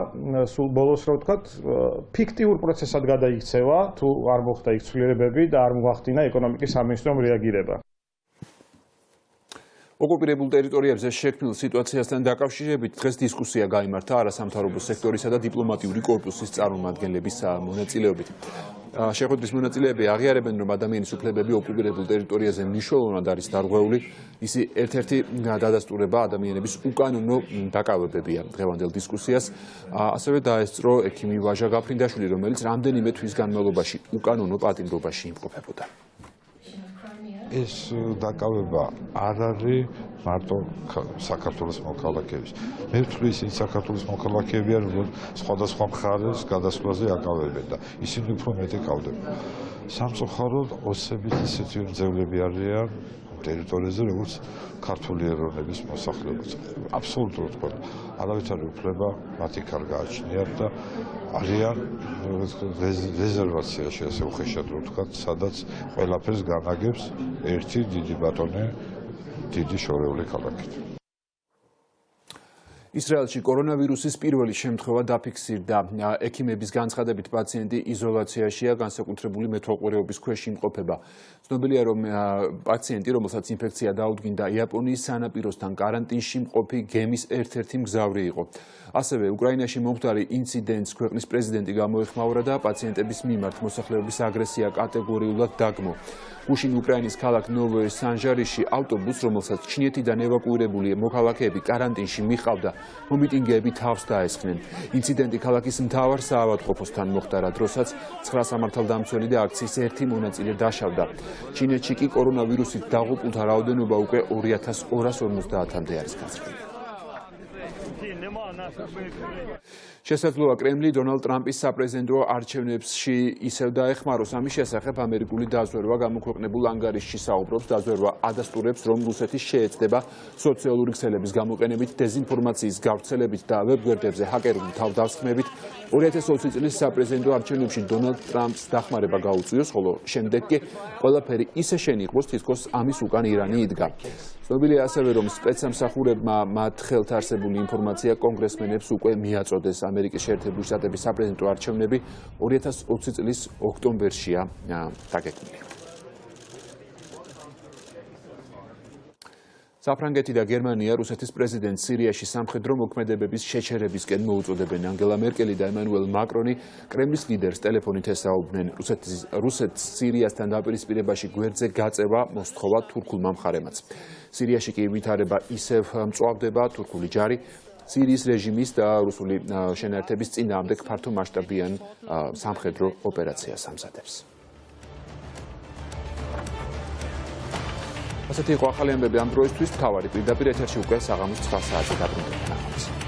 სულ ბოლოს რო ვთქვათ, ფიქტიურ პროცესად გადაიქცევა, თუ არ მოხდა იქ ცვლილებები და არ მოახდინა ეკონომიკის სამინისტრომ რეაგირება. ოკუპირებულ ტერიტორიებზე შექმნილ სიტუაციასთან დაკავშირებით დღეს დისკუსია გაიმართა არასამთავრობო სექტორისა და დიპლომატიური კორპუსის წარმომადგენლების მონაწილეობით. შეხვედრის მონაწილეები აღიარებენ, რომ ადამიანის უფლებები ოკუპირებულ ტერიტორიაზე მნიშვნელოვნად არის დარღვეული. ისი ერთ-ერთი დადასტურება ადამიანების უკანონო დაკავებებია დღევანდელ დისკუსიას. ასევე დაესწრო ექიმი ვაჟა გაფრინდაშვილი, რომელიც რამდენიმე თვის განმავლობაში უკანონო პატიმრობაში იმყოფებოდა. ეს დაკავება არ არის მარტო საქართველოს მოქალაქეების. მე ვთვლი ისინი საქართველოს მოქალაქეები არ როგორც სხვადასხვა მხარეს გადასვლაზე აკავებენ და ისინი უფრო მეტი კავდებენ. სამწუხაროდ ოსების ისეთი ძევლები არიან ტერიტორიაზე, როგორც ქართული ეროვნების მოსახლეობა. აბსოლუტურად ყველა. არავითარი უფლება მათი ქარ გააჩნიათ და არიან რეზერვაციაში, ასე უხეშად რო ვთქვათ, სადაც ყველაფერს განაგებს ერთი დიდი ბატონი, დიდი შორეული ქალაქით. ისრაელში კორონავირუსის პირველი შემთხვევა დაფიქსირდა. ექიმების განცხადებით პაციენტი იზოლაციაშია, განსაკუთრებული მეთვალყურეობის ქვეშ იმყოფება. ცნობილია, რომ პაციენტი, რომელსაც ინფექცია დაუდგინდა, იაპონიის სანაპიროსთან კარანტინში მყოფი გემის ერთ-ერთი მგზავრი იყო. ასევე უკრაინაში მომხდარი ინციდენტს ქვეყნის პრეზიდენტი გამოეხმაურა და პაციენტების მიმართ მოსახლეობის აგრესია კატეგორიულად დაგმო. გუშინ უკრაინის ქალაქ ნოვოე სანჟარიში ავტობუსს, რომელსაც ჩინეთიდან ევაკუირებული მოქალაქეები კარანტინში მიყავდა, მომიტინგეები თავს დაესხნენ. ინციდენტი ქალაქის მთავარ საავადმყოფოსთან მოხდა, დროსაც 9 სამართალდამცველი და აქციის ერთი მონაწილე დაშავდა. ჩინეთში კი კორონავირუსით დაღუპულთა რაოდენობა უკვე 2250-მდე არის გაზრდილი. შესაძლოა კრემლი დონალდ ტრამპის საპრეზიდენტო არჩევნებში ისევ დაეხმაროს. ამის შესახებ ამერიკული დაზვერვა გამოქვეყნებულ ანგარიშში საუბრობს. დაზვერვა ადასტურებს, რომ რუსეთი შეეცდება სოციალური ქსელების გამოყენებით, დეზინფორმაციის გავრცელებით და ვებგვერდებზე ჰაკერული თავდასხმებით 2020 წლის საპრეზიდენტო არჩევნებში დონალდ ტრამპს დახმარება გაუწიოს, ხოლო შემდეგ კი ყველაფერი ისე შენიღბოს, თითქოს ამის უკან ირანი იდგა. ცნობილია ასევე, რომ სპეცსამსახურებმა მათ ხელთ არსებული ინფორმაცია კონგრესმენებს უკვე მიაწოდეს. ამერიკის შეერთებული შტატების საპრეზიდენტო არჩევნები 2020 წლის ოქტომბერშია დაგეგმილი. საფრანგეთი და გერმანია რუსეთის პრეზიდენტს სირიაში სამხედრო მოქმედებების შეჩერებისკენ მოუწოდებენ. ანგელა მერკელი და ემანუელ მაკრონი კრემლის ლიდერს ტელეფონით ესაუბრნენ. რუსეთს სირიასთან დაპირისპირებაში გვერდზე გაწევა მოსთხოვა თურქულმა მხარემაც. სირიაში კი ვითარება ისევ მწვავდება თურქული ჯარი. სირიის რეჟიმის და რუსული შენაერთების წინააღმდეგ ფართომასშტაბიან სამხედრო ოპერაციას ამზადებს. ასეთი იყო ახალი ამბები ამ დროისთვის. მთავარი პირდაპირ ეთერში უკვე საღამოს 9 საათზე დაბრუნდება.